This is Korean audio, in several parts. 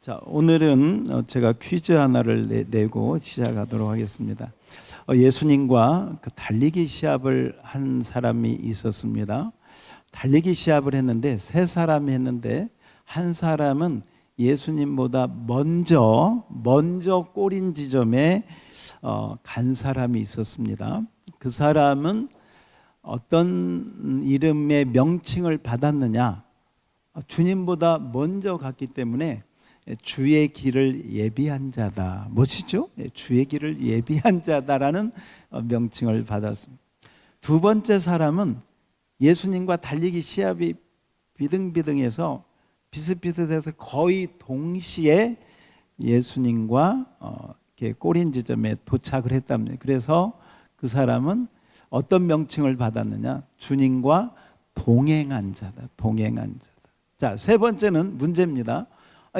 자, 오늘은 제가 퀴즈 하나를 내고 시작하도록 하겠습니다. 예수님과 그 달리기 시합을 한 사람이 있었습니다. 달리기 시합을 했는데 세 사람이 했는데 한 사람은 예수님보다 먼저 꼬린 지점에 간 사람이 있었습니다. 그 사람은 어떤 이름의 명칭을 받았느냐? 주님보다 먼저 갔기 때문에 주의 길을 예비한 자다. 멋지죠? 주의 길을 예비한 자다라는 명칭을 받았습니다. 두 번째 사람은 예수님과 달리기 시합이 비등비등해서 비슷비슷해서 거의 동시에 예수님과 꼬린 지점에 도착을 했답니다. 그래서 그 사람은 어떤 명칭을 받았느냐? 주님과 동행한 자다. 동행한 자다. 자, 세 번째는 문제입니다.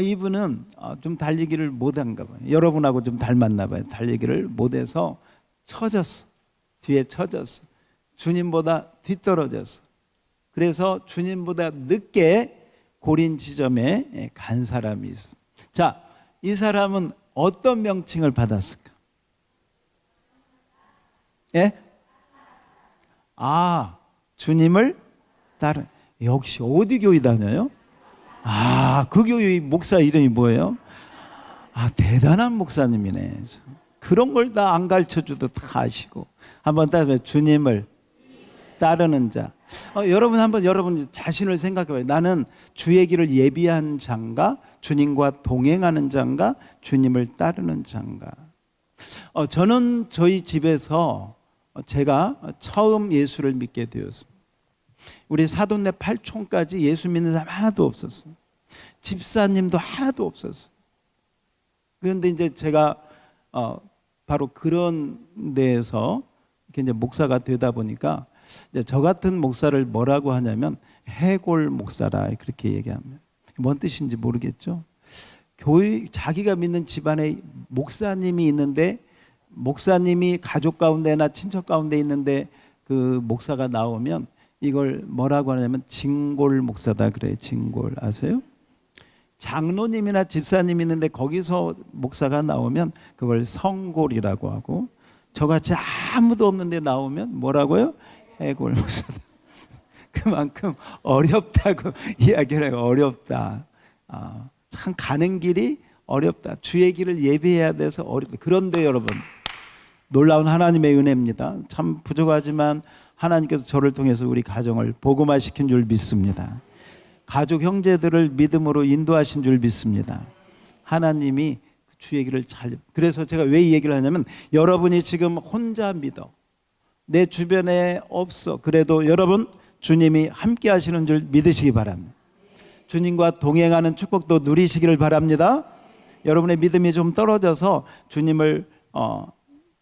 이분은 좀 달리기를 못한가 봐요. 여러분하고 좀 닮았나 봐요. 달리기를 못해서 처졌어. 뒤에 처졌어. 주님보다 뒤떨어졌어. 그래서 주님보다 늦게 고린 지점에 간 사람이 있어. 자, 이 사람은 어떤 명칭을 받았을까? 예? 주님을 따르. 역시 어디 교회 다녀요? 그 교회 목사 이름이 뭐예요? 대단한 목사님이네. 그런 걸 다 안 가르쳐줘도 다 아시고. 한번 따라서 주님을 따르는 자. 여러분 자신을 생각해봐요. 나는 주의 길을 예비한 자인가? 주님과 동행하는 자인가? 주님을 따르는 자인가? 저는 저희 집에서 제가 처음 예수를 믿게 되었습니다. 우리 사돈네 8촌까지 예수 믿는 사람 하나도 없었어요. 집사님도 하나도 없었어요. 그런데 이제 제가 바로 그런 데에서 이제 목사가 되다 보니까 이제 저 같은 목사를 뭐라고 하냐면 해골 목사라 그렇게 얘기합니다. 뭔 뜻인지 모르겠죠. 교회 자기가 믿는 집안에 목사님이 있는데 목사님이 가족 가운데나 친척 가운데 있는데 그 목사가 나오면 이걸 뭐라고 하냐면 징골 목사다 그래요. 징골 아세요? 장로님이나 집사님이 있는데 거기서 목사가 나오면 그걸 성골이라고 하고 저같이 아무도 없는데 나오면 뭐라고요? 해골 목사다. 그만큼 어렵다고 이야기를 해요. 어렵다. 참 가는 길이 어렵다. 주의 길을 예비해야 돼서 어렵다. 그런데 여러분 놀라운 하나님의 은혜입니다. 참 부족하지만 하나님께서 저를 통해서 우리 가정을 복음화시킨 줄 믿습니다. 가족 형제들을 믿음으로 인도하신 줄 믿습니다. 하나님이 주의 길을 그래서 제가 왜 이 얘기를 하냐면 여러분이 지금 혼자 믿어. 내 주변에 없어. 그래도 여러분 주님이 함께 하시는 줄 믿으시기 바랍니다. 주님과 동행하는 축복도 누리시기를 바랍니다. 여러분의 믿음이 좀 떨어져서 주님을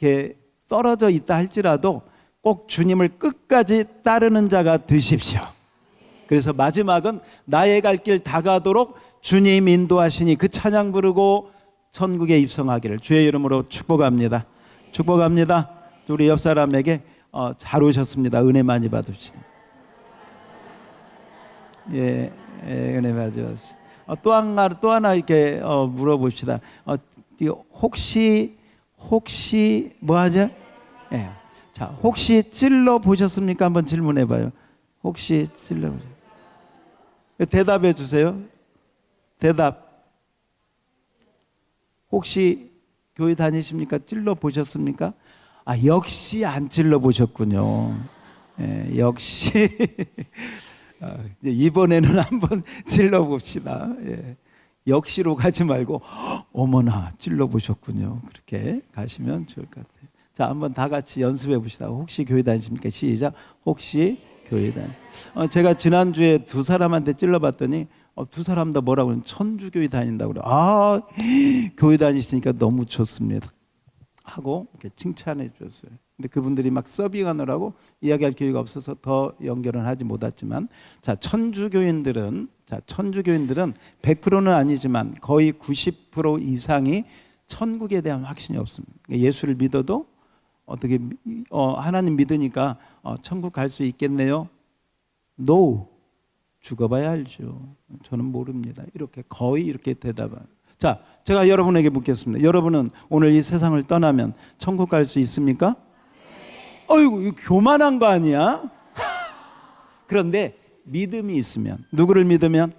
이렇게 떨어져 있다 할지라도 꼭 주님을 끝까지 따르는 자가 되십시오. 그래서 마지막은 나의 갈 길 다가도록 주님 인도하시니 그 찬양 부르고 천국에 입성하기를 주의 이름으로 축복합니다. 축복합니다. 우리 옆 사람에게 잘 오셨습니다. 은혜 많이 받읍시다. 예, 은혜 받으십시오. 또 하나 이렇게 물어봅시다. 혹시 뭐 하죠? 예. 자, 혹시 찔러 보셨습니까? 한번 질문해 봐요. 혹시 찔러 보셨어요? 대답해 주세요. 대답. 혹시 교회 다니십니까? 찔러 보셨습니까? 역시 안 찔러 보셨군요. 역시 이번에는 한번 찔러 봅시다. 역시로 가지 말고 어머나 찔러 보셨군요. 그렇게 가시면 좋을 것 같아요. 자, 한번 다 같이 연습해 봅시다. 혹시 교회 다니십니까? 시작. 혹시 교회 제가 지난주에 두 사람한테 찔러봤더니 두 사람 다 뭐라고 하면 천주교회 다닌다고 그래요. 교회 다니시니까 너무 좋습니다 하고 이렇게 칭찬해 주셨어요. 근데 그분들이 막 서빙하느라고 이야기할 기회가 없어서 더 연결은 하지 못했지만 천주교인들은 100%는 아니지만 거의 90% 이상이 천국에 대한 확신이 없습니다. 예수를 믿어도 어떻게 하나님 믿으니까 천국 갈 수 있겠네요? No. 죽어봐야 알죠. 저는 모릅니다. 이렇게 거의 이렇게 대답을. 자, 제가 여러분에게 묻겠습니다. 여러분은 오늘 이 세상을 떠나면 천국 갈 수 있습니까? 어이구, 이거 교만한 거 아니야? 그런데 믿음이 있으면, 누구를 믿으면?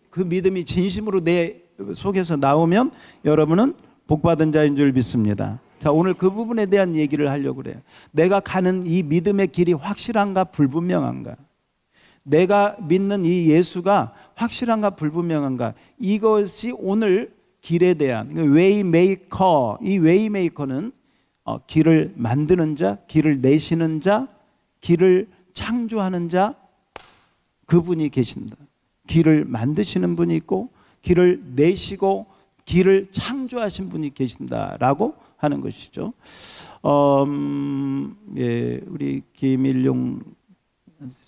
그 믿음이 진심으로 내 속에서 나오면 여러분은 복받은 자인 줄 믿습니다. 자, 오늘 그 부분에 대한 얘기를 하려고 그래요. 내가 가는 이 믿음의 길이 확실한가 불분명한가? 내가 믿는 이 예수가 확실한가 불분명한가? 이것이 오늘 길에 대한 웨이메이커, 이 웨이메이커는 길을 만드는 자, 길을 내시는 자, 길을 창조하는 자, 그분이 계신다. 길을 만드시는 분이 있고 길을 내시고 길을 창조하신 분이 계신다라고 하는 것이죠. 예, 우리 김일용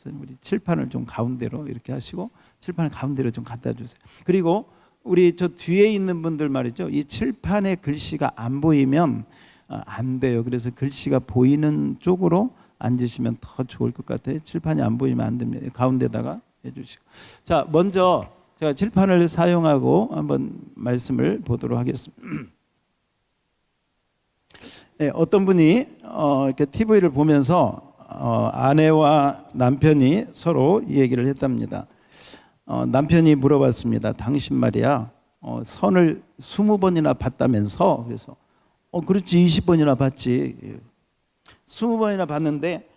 우리 칠판을 좀 가운데로 이렇게 하시고 칠판을 가운데로 좀 갖다 주세요. 그리고 우리 저 뒤에 있는 분들 말이죠. 이 칠판에 글씨가 안 보이면 안 돼요. 그래서 글씨가 보이는 쪽으로 앉으시면 더 좋을 것 같아요. 칠판이 안 보이면 안 됩니다. 가운데다가 해주시고. 자, 먼저 제가 칠판을 사용하고 한번 말씀을 보도록 하겠습니다. 네, 어떤 분이 이렇게 TV를 보면서 아내와 남편이 서로 이 얘기를 했답니다. 남편이 물어봤습니다. 당신 말이야 선을 20번이나 봤다면서? 그래서 그렇지 20번이나 봤지. 20번이나 봤는데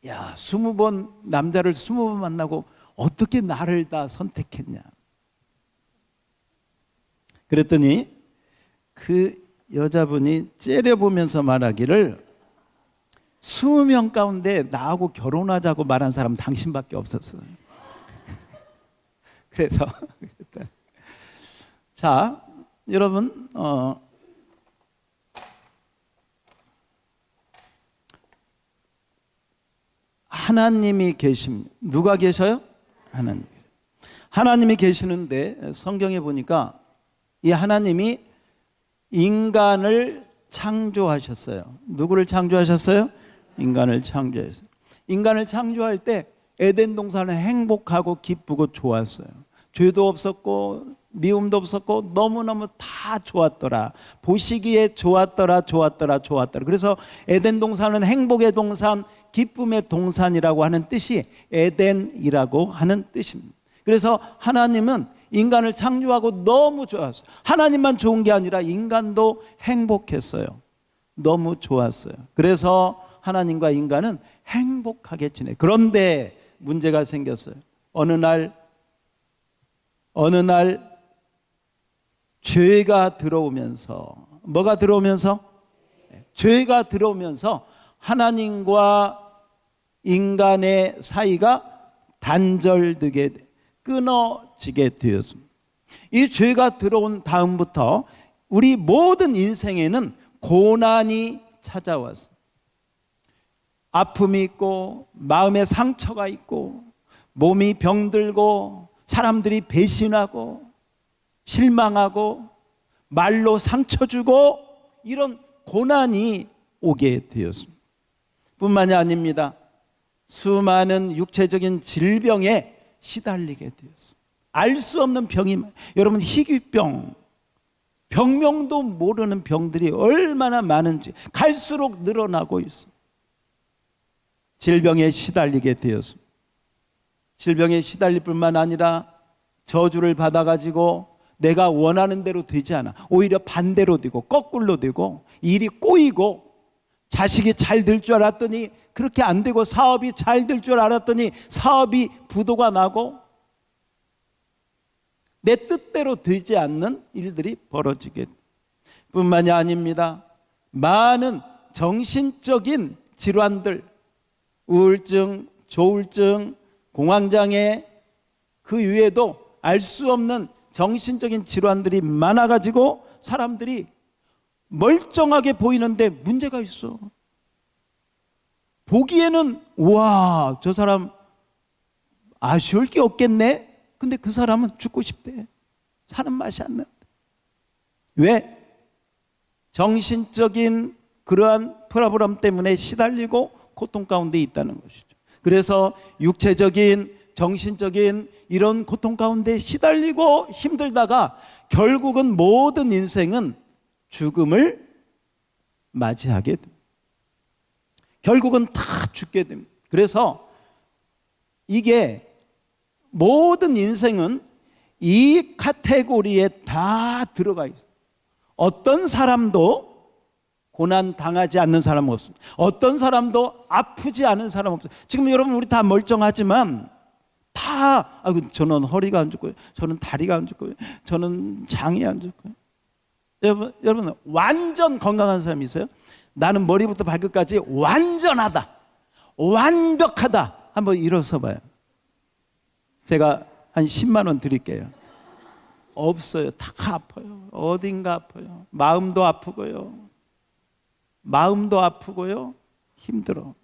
야 20번 남자를 20번 만나고 어떻게 나를 다 선택했냐. 그랬더니 그 여자분이 째려보면서 말하기를 20명 가운데 나하고 결혼하자고 말한 사람 당신밖에 없었어요. 그래서 자 여러분 하나님이 계십니다. 누가 계셔요? 하나님이 계시는데 성경에 보니까 이 하나님이 인간을 창조하셨어요. 누구를 창조하셨어요? 인간을 창조했어요. 인간을 창조할 때 에덴 동산은 행복하고 기쁘고 좋았어요. 죄도 없었고 미움도 없었고 너무너무 다 좋았더라. 보시기에 좋았더라. 그래서 에덴 동산은 행복의 동산, 기쁨의 동산이라고 하는 뜻이 에덴이라고 하는 뜻입니다. 그래서 하나님은 인간을 창조하고 너무 좋았어요. 하나님만 좋은 게 아니라 인간도 행복했어요. 너무 좋았어요. 그래서 하나님과 인간은 행복하게 지내. 그런데 문제가 생겼어요. 어느 날 죄가 들어오면서, 뭐가 들어오면서? 죄가 들어오면서 하나님과 인간의 사이가 단절되게, 끊어지게 되었습니다. 이 죄가 들어온 다음부터 우리 모든 인생에는 고난이 찾아왔습니다. 아픔이 있고 마음에 상처가 있고 몸이 병들고 사람들이 배신하고 실망하고 말로 상처 주고 이런 고난이 오게 되었습니다. 뿐만이 아닙니다. 수많은 육체적인 질병에 시달리게 되었습니다. 알 수 없는 병이, 여러분 희귀병, 병명도 모르는 병들이 얼마나 많은지 갈수록 늘어나고 있습니다. 질병에 시달리게 되었습니다. 질병에 시달릴 뿐만 아니라 저주를 받아가지고 내가 원하는 대로 되지 않아. 오히려 반대로 되고 거꾸로 되고 일이 꼬이고 자식이 잘 될 줄 알았더니 그렇게 안 되고 사업이 잘 될 줄 알았더니 사업이 부도가 나고 내 뜻대로 되지 않는 일들이 벌어지게 뿐만이 아닙니다. 많은 정신적인 질환들, 우울증, 조울증, 공황장애, 그 외에도 알 수 없는 정신적인 질환들이 많아가지고 사람들이 멀쩡하게 보이는데 문제가 있어. 보기에는 와, 저 사람 아쉬울 게 없겠네. 근데 그 사람은 죽고 싶대. 사는 맛이 안 난다. 왜? 정신적인 그러한 프로브럼 때문에 시달리고 고통 가운데 있다는 것이죠. 그래서 육체적인 정신적인 이런 고통 가운데 시달리고 힘들다가 결국은 모든 인생은 죽음을 맞이하게 됩니다. 결국은 다 죽게 됩니다. 그래서 이게 모든 인생은 이 카테고리에 다 들어가 있어요. 어떤 사람도 고난 당하지 않는 사람은 없습니다. 어떤 사람도 아프지 않은 사람 없어요. 지금 여러분 우리 다 멀쩡하지만 다 저는 허리가 안 좋고요, 저는 다리가 안 좋고요, 저는 장이 안 좋고요. 여러분 완전 건강한 사람이 있어요? 나는 머리부터 발끝까지 완전하다, 완벽하다. 한번 일어서 봐요. 제가 한 10만 원 드릴게요. 없어요. 다 아파요. 어딘가 아파요. 마음도 아프고요, 마음도 아프고요, 힘들어.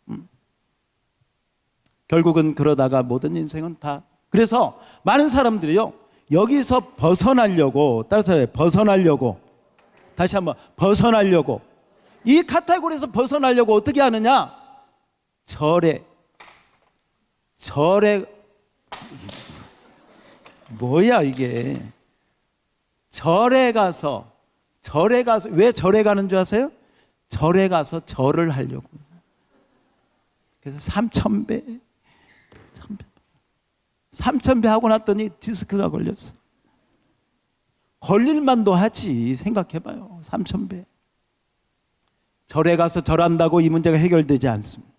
결국은 그러다가 모든 인생은 다. 그래서 많은 사람들이요, 여기서 벗어나려고, 따라서 벗어나려고, 다시 한번 벗어나려고, 이 카테고리에서 벗어나려고 어떻게 하느냐? 절에 뭐야 이게? 절에 가서 왜 절에 가는 줄 아세요? 절에 가서 절을 하려고. 그래서 3,000배 하고 났더니 디스크가 걸렸어. 걸릴만도 하지. 생각해봐요. 3,000배. 절에 가서 절한다고 이 문제가 해결되지 않습니다.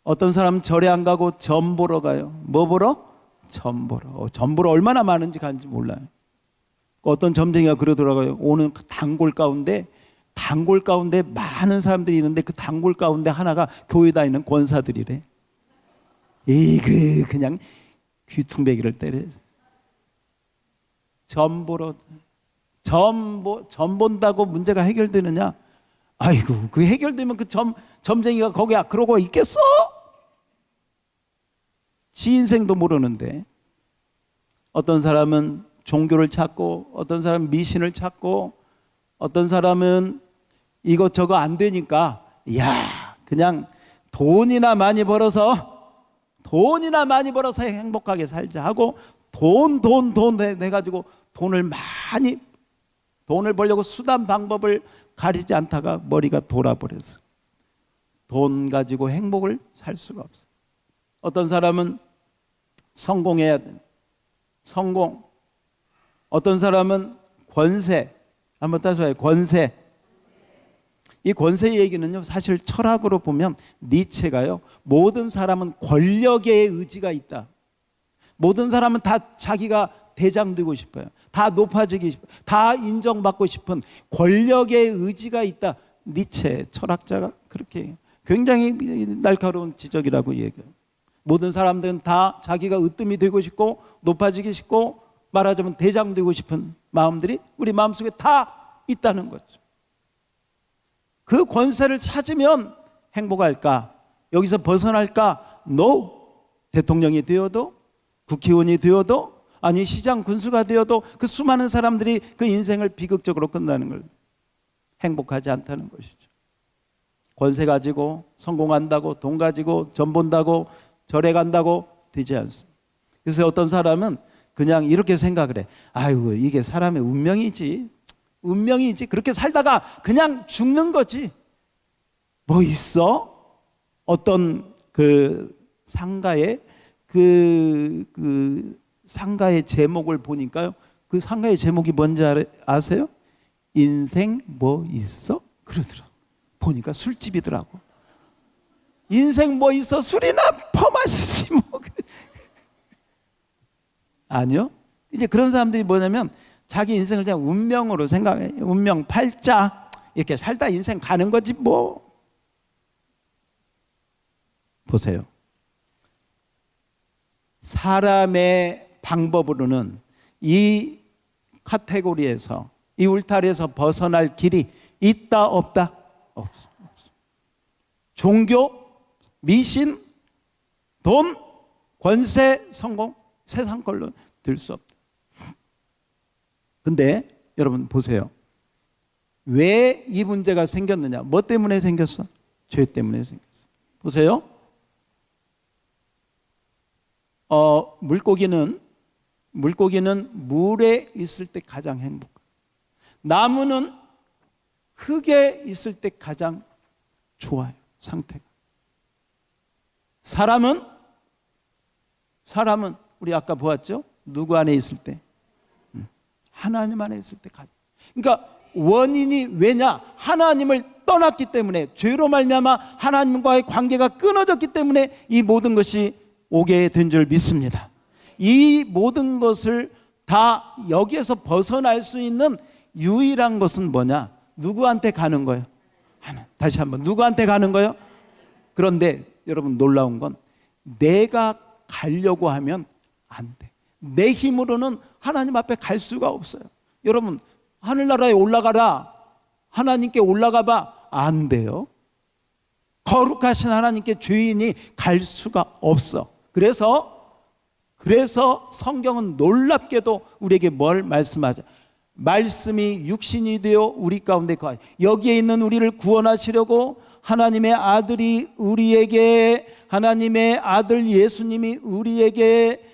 어떤 사람은 절에 안 가고 점 보러 가요. 뭐 보러? 점 보러. 점 보러 얼마나 많은지 가는지 몰라요. 어떤 점쟁이가 그러더라고요. 오는 그 단골 가운데 많은 사람들이 있는데 그 단골 가운데 하나가 교회 다니는 권사들이래. 그냥 귀퉁배기를 때려. 점 보러. 점 본다고 문제가 해결되느냐? 아이고, 그 해결되면 그 점쟁이가 거기 그러고 있겠어? 지 인생도 모르는데. 어떤 사람은 종교를 찾고, 어떤 사람은 미신을 찾고, 어떤 사람은 이것저것 안 되니까 그냥 돈이나 많이 벌어서 행복하게 살자 하고 돈 해가지고 돈을 벌려고 수단 방법을 가리지 않다가 머리가 돌아버려서 돈 가지고 행복을 살 수가 없어요. 어떤 사람은 성공해야 돼. 성공. 어떤 사람은 권세. 한번 따서 봐요. 권세. 이 권세 얘기는요, 사실 철학으로 보면 니체가요, 모든 사람은 권력의 의지가 있다. 모든 사람은 다 자기가 대장 되고 싶어요. 다 높아지기 싶어요. 다 인정받고 싶은 권력의 의지가 있다. 니체 철학자가 그렇게 해요. 굉장히 날카로운 지적이라고 얘기해요. 모든 사람들은 다 자기가 으뜸이 되고 싶고 높아지기 싶고 말하자면 대장 되고 싶은 마음들이 우리 마음속에 다 있다는 거죠. 그 권세를 찾으면 행복할까? 여기서 벗어날까? No. 대통령이 되어도, 국회의원이 되어도, 아니 시장 군수가 되어도 그 수많은 사람들이 그 인생을 비극적으로 끝나는 걸 행복하지 않다는 것이죠. 권세 가지고 성공한다고, 돈 가지고 점 본다고, 절에 간다고 되지 않습니다. 그래서 어떤 사람은 그냥 이렇게 생각을 해. 아이고, 이게 사람의 운명이지. 그렇게 살다가 그냥 죽는 거지. 뭐 있어? 어떤 그 상가의 상가의 제목을 보니까요, 그 상가의 제목이 뭔지 아세요? 인생 뭐 있어? 그러더라고. 보니까 술집이더라고. 인생 뭐 있어? 술이나 퍼마시지 뭐. 아니요. 이제 그런 사람들이 뭐냐면 자기 인생을 그냥 운명으로 생각해. 운명 팔자 이렇게 살다 인생 가는 거지 뭐. 보세요. 사람의 방법으로는 이 카테고리에서, 이 울타리에서 벗어날 길이 있다 없다? 없어. 종교, 미신, 돈, 권세, 성공, 세상 걸로 될 수 없다. 근데 여러분 보세요. 왜 이 문제가 생겼느냐? 뭐 때문에 생겼어? 죄 때문에 생겼어. 보세요. 물고기는 물에 있을 때 가장 행복해요. 나무는 흙에 있을 때 가장 좋아요, 상태가. 사람은 우리 아까 보았죠? 누구 안에 있을 때? 하나님 안에 있을 때 가장. 그러니까 원인이 왜냐? 하나님을 떠났기 때문에, 죄로 말미암아 하나님과의 관계가 끊어졌기 때문에 이 모든 것이 오게 된 줄 믿습니다. 이 모든 것을 다 여기에서 벗어날 수 있는 유일한 것은 뭐냐? 누구한테 가는 거예요? 다시 한번, 누구한테 가는 거예요? 그런데 여러분, 놀라운 건 내가 가려고 하면 안 돼. 내 힘으로는 하나님 앞에 갈 수가 없어요. 여러분, 하늘나라에 올라가라, 하나님께 올라가 봐, 안 돼요. 거룩하신 하나님께 죄인이 갈 수가 없어. 그래서 성경은 놀랍게도 우리에게 뭘 말씀하죠? 말씀이 육신이 되어 우리 가운데 거하여 여기에 있는 우리를 구원하시려고 하나님의 아들이 우리에게, 하나님의 아들 예수님이 우리에게,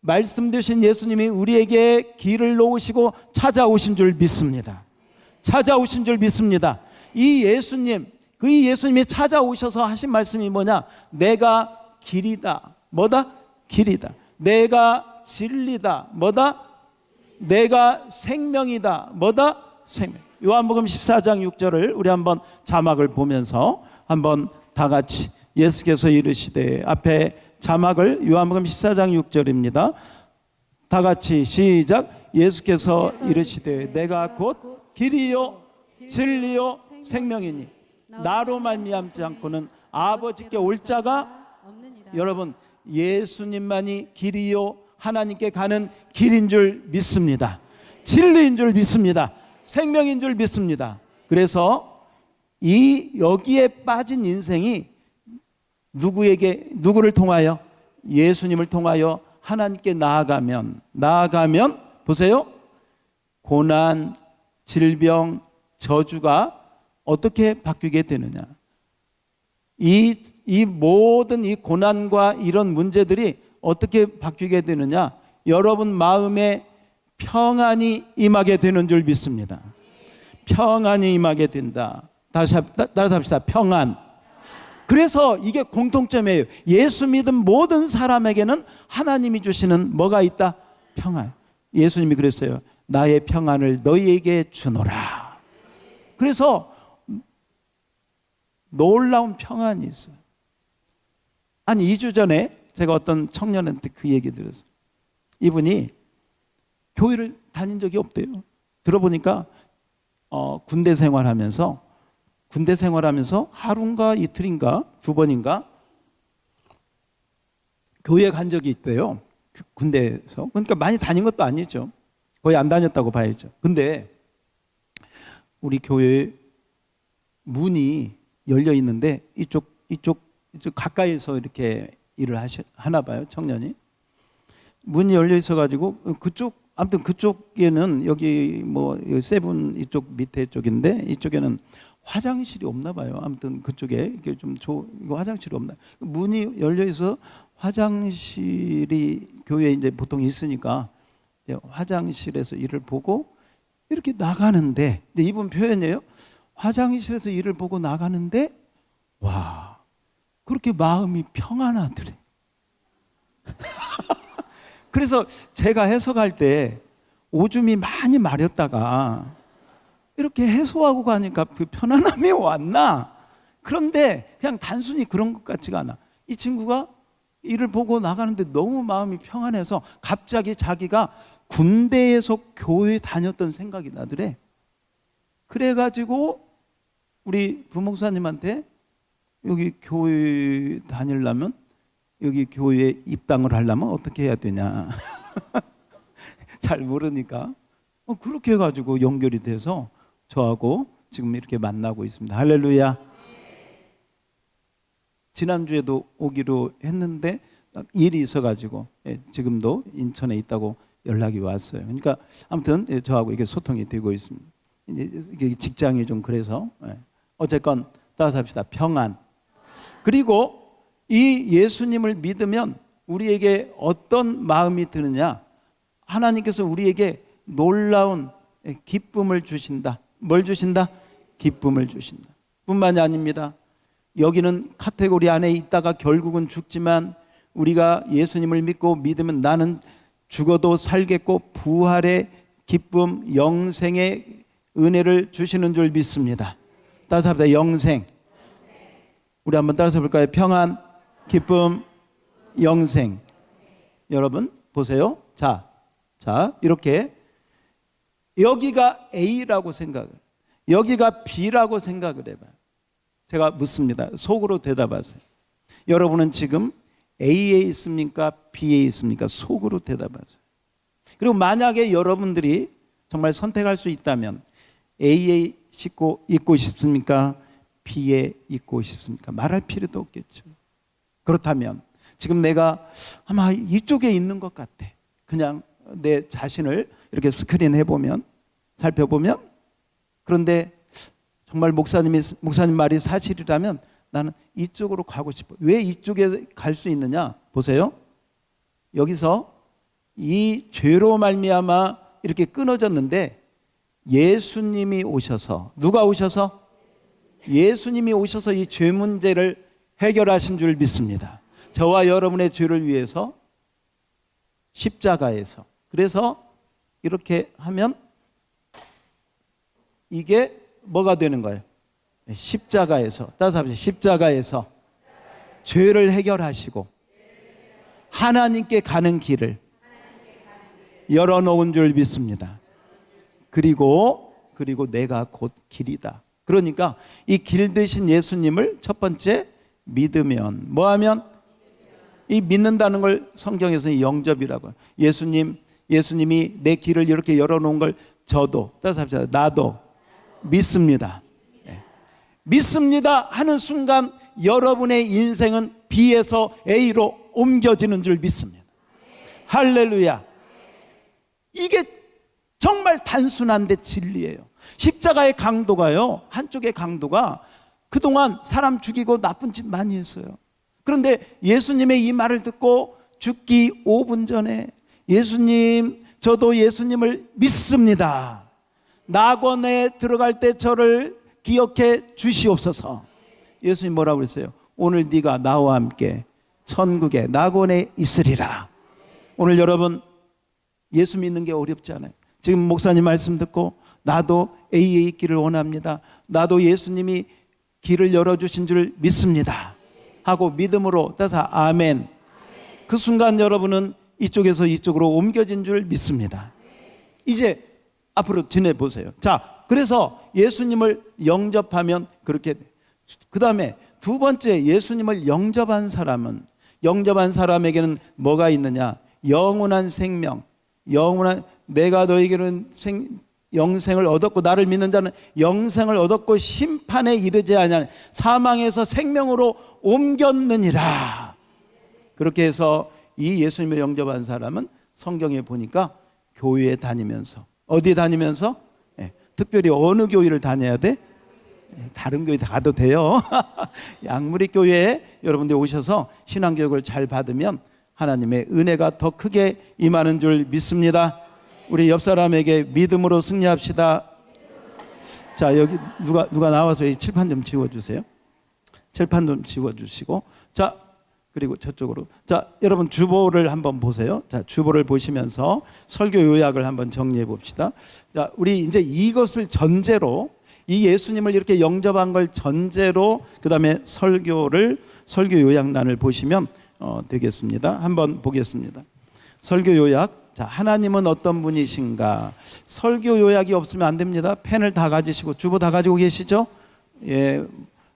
말씀 되신 예수님이 우리에게 길을 놓으시고 찾아오신 줄 믿습니다. 찾아오신 줄 믿습니다. 이 예수님이 찾아오셔서 하신 말씀이 뭐냐? 내가 길이다. 뭐다? 길이다. 내가 진리다. 뭐다? 내가 생명이다. 뭐다? 생명. 요한복음 14장 6절을 우리 한번 자막을 보면서 한번 다 같이, 예수께서 이르시되, 앞에 자막을 요한복음 14장 6절입니다. 다 같이 시작. 예수께서 이르시되 내가 곧 길이요 진리요 생명이니 나로 말미암지 않고는 아버지께 올 자가 없느니라. 여러분, 예수님만이 길이요 하나님께 가는 길인 줄 믿습니다. 진리인 줄 믿습니다. 생명인 줄 믿습니다. 그래서 여기에 빠진 인생이 누구를 통하여? 예수님을 통하여 하나님께 나아가면 보세요, 고난, 질병, 저주가 어떻게 바뀌게 되느냐? 이 모든 이 고난과 이런 문제들이 어떻게 바뀌게 되느냐? 여러분 마음에 평안이 임하게 되는 줄 믿습니다. 평안이 임하게 된다. 따라서 합시다. 평안. 그래서 이게 공통점이에요. 예수 믿은 모든 사람에게는 하나님이 주시는 뭐가 있다? 평안. 예수님이 그랬어요. 나의 평안을 너희에게 주노라. 그래서 놀라운 평안이 있어요. 한 2주 전에 제가 어떤 청년한테 그 얘기 들었어요. 이분이 교회를 다닌 적이 없대요. 들어보니까 군대 생활하면서 하루인가 이틀인가 2번인가 교회 간 적이 있대요. 군대에서. 그러니까 많이 다닌 것도 아니죠. 거의 안 다녔다고 봐야죠. 근데 우리 교회 문이 열려 있는데 이쪽 가까이서 이렇게 일을 하나 봐요, 청년이. 문이 열려 있어가지고 아무튼 그쪽에는 여기 뭐 세븐 이쪽 밑에 쪽인데 이쪽에는 화장실이 없나 봐요. 아무튼 그쪽에 이게 이거 화장실이 없나. 문이 열려 있어 화장실이 교회에 이제 보통 있으니까 화장실에서 일을 보고 이렇게 나가는데, 이제 이분 표현이에요. 화장실에서 일을 보고 나가는데 와, 그렇게 마음이 평안하더래. 그래서 제가 해석할 때 오줌이 많이 마렸다가 이렇게 해소하고 가니까 그 편안함이 왔나? 그런데 그냥 단순히 그런 것 같지가 않아. 이 친구가 일을 보고 나가는데 너무 마음이 평안해서 갑자기 자기가 군대에서 교회 다녔던 생각이 나더래. 그래가지고 우리 부목사님한테 여기 교회 다니려면, 여기 교회에 입당을 하려면 어떻게 해야 되냐. 잘 모르니까 그렇게 해가지고 연결이 돼서 저하고 지금 이렇게 만나고 있습니다. 할렐루야. 지난주에도 오기로 했는데 일이 있어가지고 지금도 인천에 있다고 연락이 왔어요. 그러니까 아무튼 저하고 이게 소통이 되고 있습니다. 이게 직장이 좀 그래서 어쨌건 따라서 합시다. 평안. 그리고 이 예수님을 믿으면 우리에게 어떤 마음이 드느냐? 하나님께서 우리에게 놀라운 기쁨을 주신다. 뭘 주신다? 기쁨을 주신다. 뿐만이 아닙니다. 여기는 카테고리 안에 있다가 결국은 죽지만 우리가 예수님을 믿고 믿으면 나는 죽어도 살겠고 부활의 기쁨, 영생의 은혜를 주시는 줄 믿습니다. 따라서 합니다. 영생. 우리 한번 따라서 볼까요? 평안, 기쁨, 영생. 여러분 보세요. 자, 이렇게 여기가 A라고 생각을, 여기가 B라고 생각을 해봐요. 제가 묻습니다. 속으로 대답하세요. 여러분은 지금 A에 있습니까? B에 있습니까? 속으로 대답하세요. 그리고 만약에 여러분들이 정말 선택할 수 있다면 A에 있고 싶습니까? B에 있고 싶습니까? 말할 필요도 없겠죠. 그렇다면 지금 내가 아마 이쪽에 있는 것 같아. 그냥 내 자신을 이렇게 스크린 해보면, 살펴보면, 그런데 정말 목사님 말이 사실이라면 나는 이쪽으로 가고 싶어. 왜 이쪽에 갈 수 있느냐? 보세요. 여기서 이 죄로 말미암아 이렇게 끊어졌는데 예수님이 오셔서, 누가 오셔서? 예수님이 오셔서 이 죄 문제를 해결하신 줄 믿습니다. 저와 여러분의 죄를 위해서 십자가에서. 그래서 이렇게 하면 이게 뭐가 되는 거예요? 십자가에서. 따라서 합시다. 십자가에서 죄를 해결하시고 하나님께 가는 길을 열어놓은 줄 믿습니다. 그리고 내가 곧 길이다. 그러니까 이 길 되신 예수님을 첫 번째 믿으면, 뭐하면? 이 믿는다는 걸 성경에서는 영접이라고 해요. 예수님이 내 길을 이렇게 열어놓은 걸 저도, 따라서 합시다. 나도 믿습니다. 네. 믿습니다 하는 순간 여러분의 인생은 B에서 A로 옮겨지는 줄 믿습니다. 할렐루야. 이게 정말 단순한데 진리예요. 십자가의 강도가요, 한쪽의 강도가 그동안 사람 죽이고 나쁜 짓 많이 했어요. 그런데 예수님의 이 말을 듣고 죽기 5분 전에 예수님, 저도 예수님을 믿습니다. 낙원에 들어갈 때 저를 기억해 주시옵소서. 예수님 뭐라고 그랬어요? 오늘 네가 나와 함께 천국의 낙원에 있으리라. 오늘 여러분 예수 믿는 게 어렵지 않아요. 지금 목사님 말씀 듣고 나도 A에 있기를 원합니다. 나도 예수님이 길을 열어주신 줄 믿습니다 하고 믿음으로 따서 아멘. 그 순간 여러분은 이쪽에서 이쪽으로 옮겨진 줄 믿습니다. 이제 앞으로 지내보세요. 자, 그래서 예수님을 영접하면 그렇게. 그 다음에 두 번째, 예수님을 영접한 사람에게는 뭐가 있느냐? 영원한 생명, 내가 너에게는 영생을 얻었고 나를 믿는 자는 영생을 얻었고 심판에 이르지 아니하는 사망에서 생명으로 옮겼느니라. 그렇게 해서 이 예수님을 영접한 사람은 성경에 보니까 교회에 다니면서, 어디에 다니면서? 특별히 어느 교회를 다녀야 돼? 다른 교회 가도 돼요. 양무리 교회에 여러분들 오셔서 신앙교육을 잘 받으면 하나님의 은혜가 더 크게 임하는 줄 믿습니다. 우리 옆 사람에게 믿음으로 승리합시다. 자, 여기 누가 나와서 이 칠판 좀 지워주세요. 칠판 좀 지워주시고, 자, 그리고 저쪽으로. 자, 여러분 주보를 한번 보세요. 자, 주보를 보시면서 설교 요약을 한번 정리해 봅시다. 자, 우리 이제 이것을 전제로, 이 예수님을 이렇게 영접한 걸 전제로 그 다음에 설교 요약란을 보시면 되겠습니다. 한번 보겠습니다. 설교 요약. 자, 하나님은 어떤 분이신가? 설교 요약이 없으면 안 됩니다. 펜을 다 가지시고, 주보 다 가지고 계시죠? 예,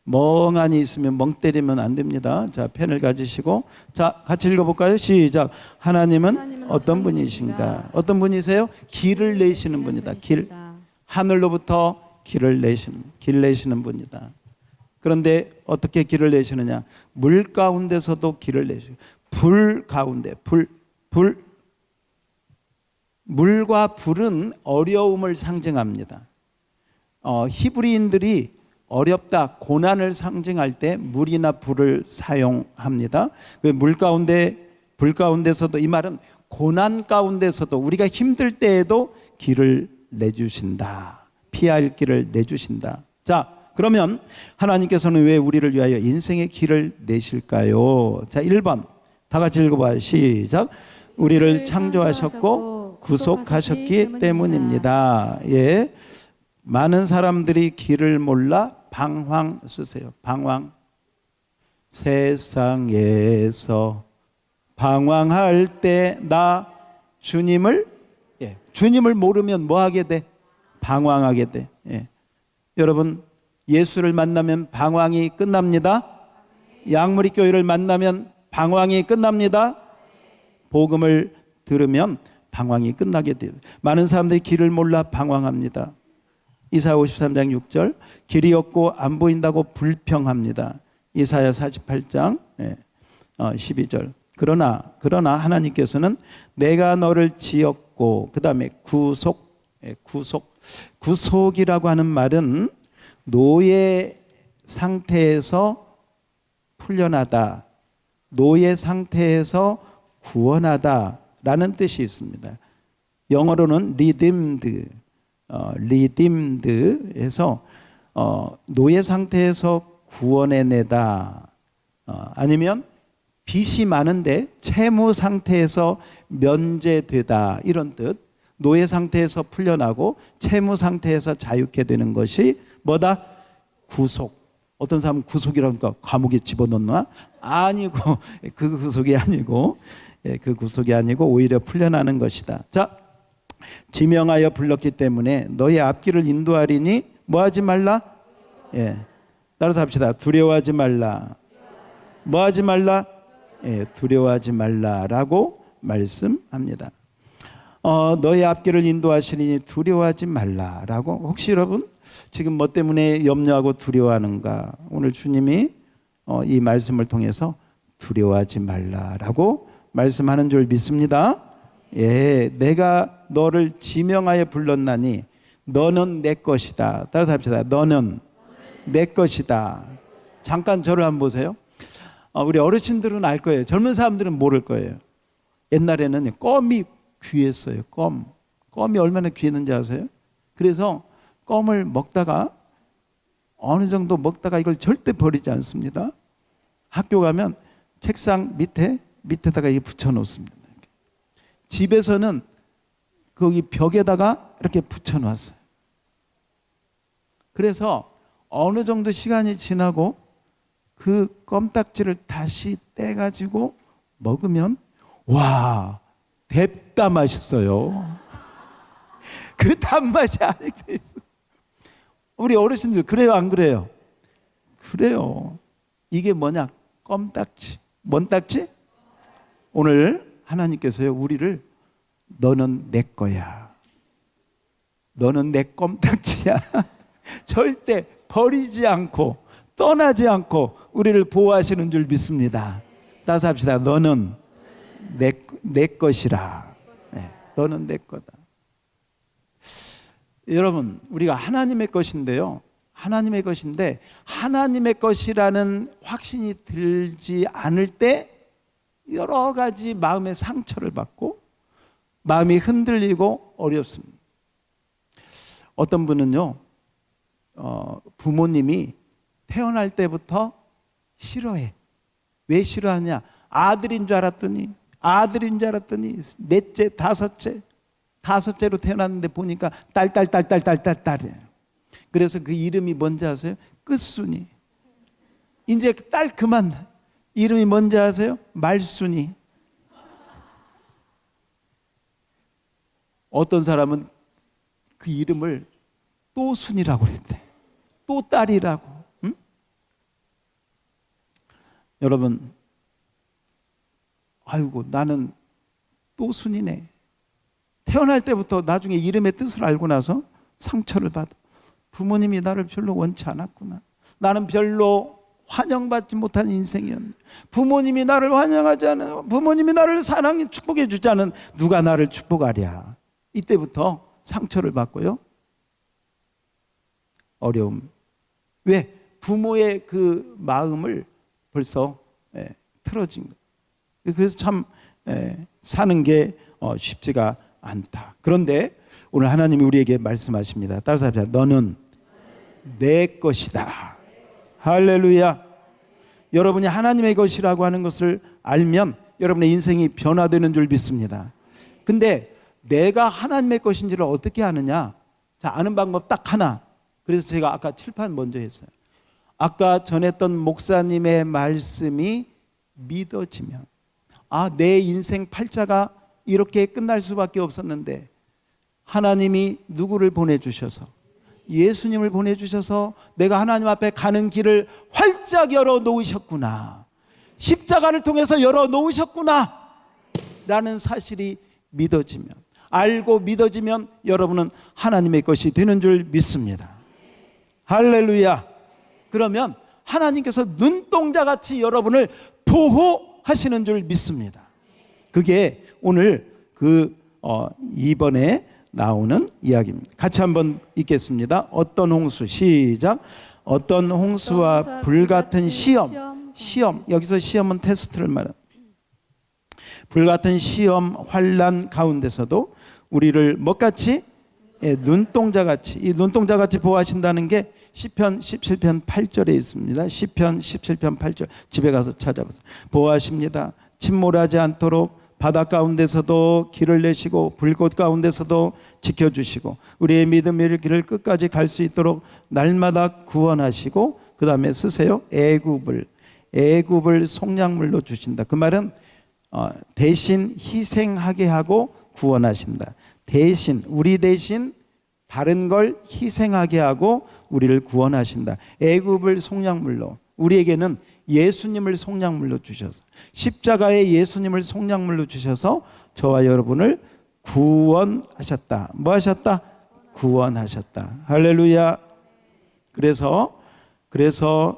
멍하니 있으면 멍 때리면 안 됩니다. 자, 펜을 가지시고, 자, 같이 읽어볼까요? 시작. 하나님은 어떤 분이신가? 어떤 분이세요? 길을 내시는 분이다. 하늘로부터 길 내시는 분이다. 그런데 어떻게 길을 내시느냐? 물 가운데서도 길을 내시고, 불 가운데, 물과 불은 어려움을 상징합니다. 히브리인들이 어렵다, 고난을 상징할 때 물이나 불을 사용합니다. 그 물 가운데 불 가운데서도, 이 말은 고난 가운데서도 우리가 힘들 때에도 길을 내주신다. 피할 길을 내주신다. 자, 그러면 하나님께서는 왜 우리를 위하여 인생의 길을 내실까요? 자, 1번 다 같이 읽어봐요. 시작. 우리를 창조하셨고 구속하셨기 때문입니다. 예, 많은 사람들이 길을 몰라 방황 쓰세요. 방황. 세상에서 방황할 때 나 주님을 주님을 모르면 뭐 하게 돼? 방황하게 돼. 여러분, 예수를 만나면 방황이 끝납니다. 양무리 교회를 만나면 방황이 끝납니다. 복음을 들으면 방황이 끝나게 돼요. 많은 사람들이 길을 몰라 방황합니다. 이사야 53장 6절, 길이 없고 안 보인다고 불평합니다. 이사야 48장 12절. 그러나 하나님께서는 내가 너를 지었고, 그 다음에 구속이라고 하는 말은 노예 상태에서 풀려나다, 노예 상태에서 구원하다라는 뜻이 있습니다. 영어로는 redeemed에서 노예 상태에서 구원해내다, 아니면 빚이 많은데 채무 상태에서 면제되다, 이런 뜻. 노예 상태에서 풀려나고 채무 상태에서 자유케 되는 것이 뭐다? 구속. 어떤 사람은 구속이라고 하니까 감옥에 집어넣나? 아니고, 그 구속이 아니고, 그 구속이 아니고 오히려 풀려나는 것이다. 자, 지명하여 불렀기 때문에 너희 앞길을 인도하리니 뭐 하지 말라? 따라서 합시다. 두려워하지 말라. 뭐 하지 말라? 두려워하지 말라라고 말씀합니다. 너희 앞길을 인도하시니 두려워하지 말라라고. 혹시 여러분 지금 뭐 때문에 염려하고 두려워하는가? 오늘 주님이 이 말씀을 통해서 두려워하지 말라라고 말씀하는 줄 믿습니다. 내가 너를 지명하여 불렀나니 너는 내 것이다. 따라서 합시다. 너는 내 것이다. 잠깐 저를 한번 보세요. 우리 어르신들은 알 거예요. 젊은 사람들은 모를 거예요. 옛날에는 껌이 귀했어요. 껌이 얼마나 귀했는지 아세요? 그래서 껌을 먹다가 어느 정도 먹다가 이걸 절대 버리지 않습니다. 학교 가면 책상 밑에다가 이게 붙여 놓습니다. 집에서는 거기 벽에다가 이렇게 붙여 놨어요. 그래서 어느 정도 시간이 지나고 그 껌딱지를 다시 떼가지고 먹으면 와, 뎁다 맛있어요. 그 단맛이 아직도 있어. 우리 어르신들 그래요, 안 그래요? 그래요. 이게 뭐냐? 껌딱지. 뭔 딱지? 오늘 하나님께서요, 우리를 너는 내 거야, 너는 내 껌딱지야 절대 버리지 않고 떠나지 않고 우리를 보호하시는 줄 믿습니다. 따라서 합시다. 너는 내 것이라. 너는 내 거다. 여러분, 우리가 하나님의 것인데요, 하나님의 것인데 하나님의 것이라는 확신이 들지 않을 때 여러 가지 마음의 상처를 받고 마음이 흔들리고 어렵습니다. 어떤 분은요, 부모님이 태어날 때부터 싫어해. 왜 싫어하냐? 아들인 줄 알았더니 넷째, 다섯째로 태어났는데 보니까 딸이에요. 그래서 그 이름이 뭔지 아세요? 끝순이. 이제 딸 그만. 이름이 뭔지 아세요? 말순이. 어떤 사람은 그 이름을 또순이라고 그랬대. 또 딸이라고. 응? 여러분, 아이고 나는 또순이네. 태어날 때부터 나중에 이름의 뜻을 알고 나서 상처를 받아. 부모님이 나를 별로 원치 않았구나. 나는 별로 환영받지 못한 인생이었네. 부모님이 나를 환영하지 않은, 부모님이 나를 사랑해 축복해 주지 않은 누가 나를 축복하랴. 이때부터 상처를 받고요, 어려움. 왜? 부모의 그 마음을 벌써 틀어진 거예요. 그래서 참 사는 게 쉽지가 않다. 그런데 오늘 하나님이 우리에게 말씀하십니다. 따라서 합시다. 너는 내 것이다. 할렐루야. 여러분이 하나님의 것이라고 하는 것을 알면 여러분의 인생이 변화되는 줄 믿습니다. 근데 내가 하나님의 것인지를 어떻게 아느냐? 자, 아는 방법 딱 하나. 그래서 제가 아까 칠판 먼저 했어요. 아까 전했던 목사님의 말씀이 믿어지면, 내 인생 팔자가 이렇게 끝날 수밖에 없었는데 하나님이 누구를 보내주셔서, 예수님을 보내주셔서 내가 하나님 앞에 가는 길을 활짝 열어놓으셨구나, 십자가를 통해서 열어놓으셨구나 라는 사실이 믿어지면, 알고 믿어지면 여러분은 하나님의 것이 되는 줄 믿습니다. 할렐루야. 그러면 하나님께서 눈동자같이 여러분을 보호하시는 줄 믿습니다. 그게 오늘 이번에 나오는 이야기입니다. 같이 한번 읽겠습니다. 어떤 홍수, 시작. 어떤 홍수와 불같은 시험. 여기서 시험은 테스트를 말합니다. 불같은 시험, 환난 가운데서도 우리를 뭐같이? 눈동자같이. 이 눈동자같이 보호하신다는 게 시편 17편 8절에 있습니다. 시편 17편 8절 집에 가서 찾아보세요. 보호하십니다. 침몰하지 않도록 바다 가운데서도 길을 내시고 불꽃 가운데서도 지켜주시고 우리의 믿음의 길을 끝까지 갈 수 있도록 날마다 구원하시고, 그 다음에 쓰세요. 애굽을 속량물로 주신다. 그 말은 대신 희생하게 하고 구원하신다. 우리 대신 다른 걸 희생하게 하고 우리를 구원하신다. 애굽을 속량물로, 우리에게는 예수님을 속량물로 주셔서, 십자가에 예수님을 속량물로 주셔서 저와 여러분을 구원하셨다. 뭐 하셨다? 구원하셨다. 할렐루야. 그래서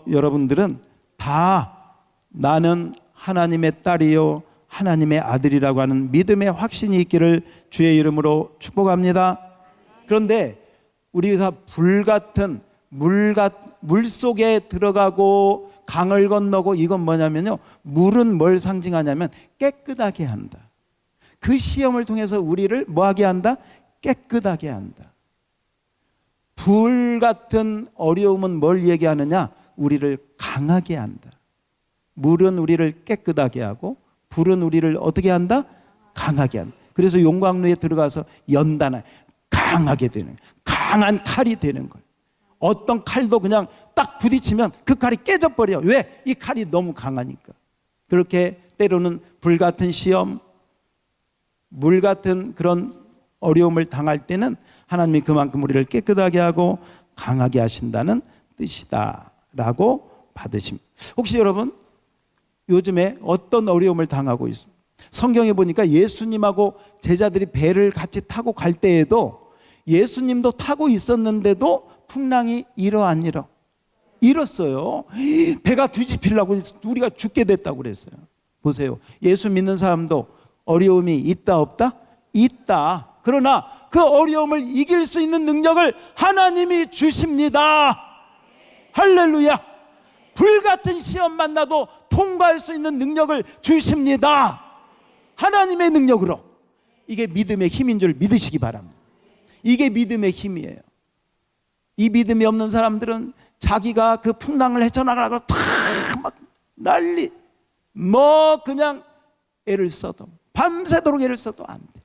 여러분들은 다 나는 하나님의 딸이요 하나님의 아들이라고 하는 믿음의 확신이 있기를 주의 이름으로 축복합니다. 그런데 우리가 불같은 물 속에 들어가고 강을 건너고, 이건 뭐냐면요, 물은 뭘 상징하냐면 깨끗하게 한다. 그 시험을 통해서 우리를 뭐하게 한다? 깨끗하게 한다. 불 같은 어려움은 뭘 얘기하느냐? 우리를 강하게 한다. 물은 우리를 깨끗하게 하고 불은 우리를 어떻게 한다? 강하게 한다. 그래서 용광로에 들어가서 연단하, 강하게 되는, 강한 칼이 되는 거예요. 어떤 칼도 그냥 딱 부딪히면 그 칼이 깨져버려. 왜? 이 칼이 너무 강하니까. 그렇게 때로는 불같은 시험, 물 같은 그런 어려움을 당할 때는 하나님이 그만큼 우리를 깨끗하게 하고 강하게 하신다는 뜻이다 라고 받으십니다. 혹시 여러분 요즘에 어떤 어려움을 당하고 있습니까? 성경에 보니까 예수님하고 제자들이 배를 같이 타고 갈 때에도 예수님도 타고 있었는데도 풍랑이 일어 안 일어? 일었어요. 배가 뒤집히려고 우리가 죽게 됐다고 그랬어요. 보세요. 예수 믿는 사람도 어려움이 있다 없다? 있다. 그러나 그 어려움을 이길 수 있는 능력을 하나님이 주십니다. 할렐루야. 불같은 시험 만나도 통과할 수 있는 능력을 주십니다. 하나님의 능력으로. 이게 믿음의 힘인 줄 믿으시기 바랍니다. 이게 믿음의 힘이에요. 이 믿음이 없는 사람들은 자기가 그 풍랑을 헤쳐나가려고 막 난리, 그냥 애를 써도, 밤새도록 애를 써도 안 돼.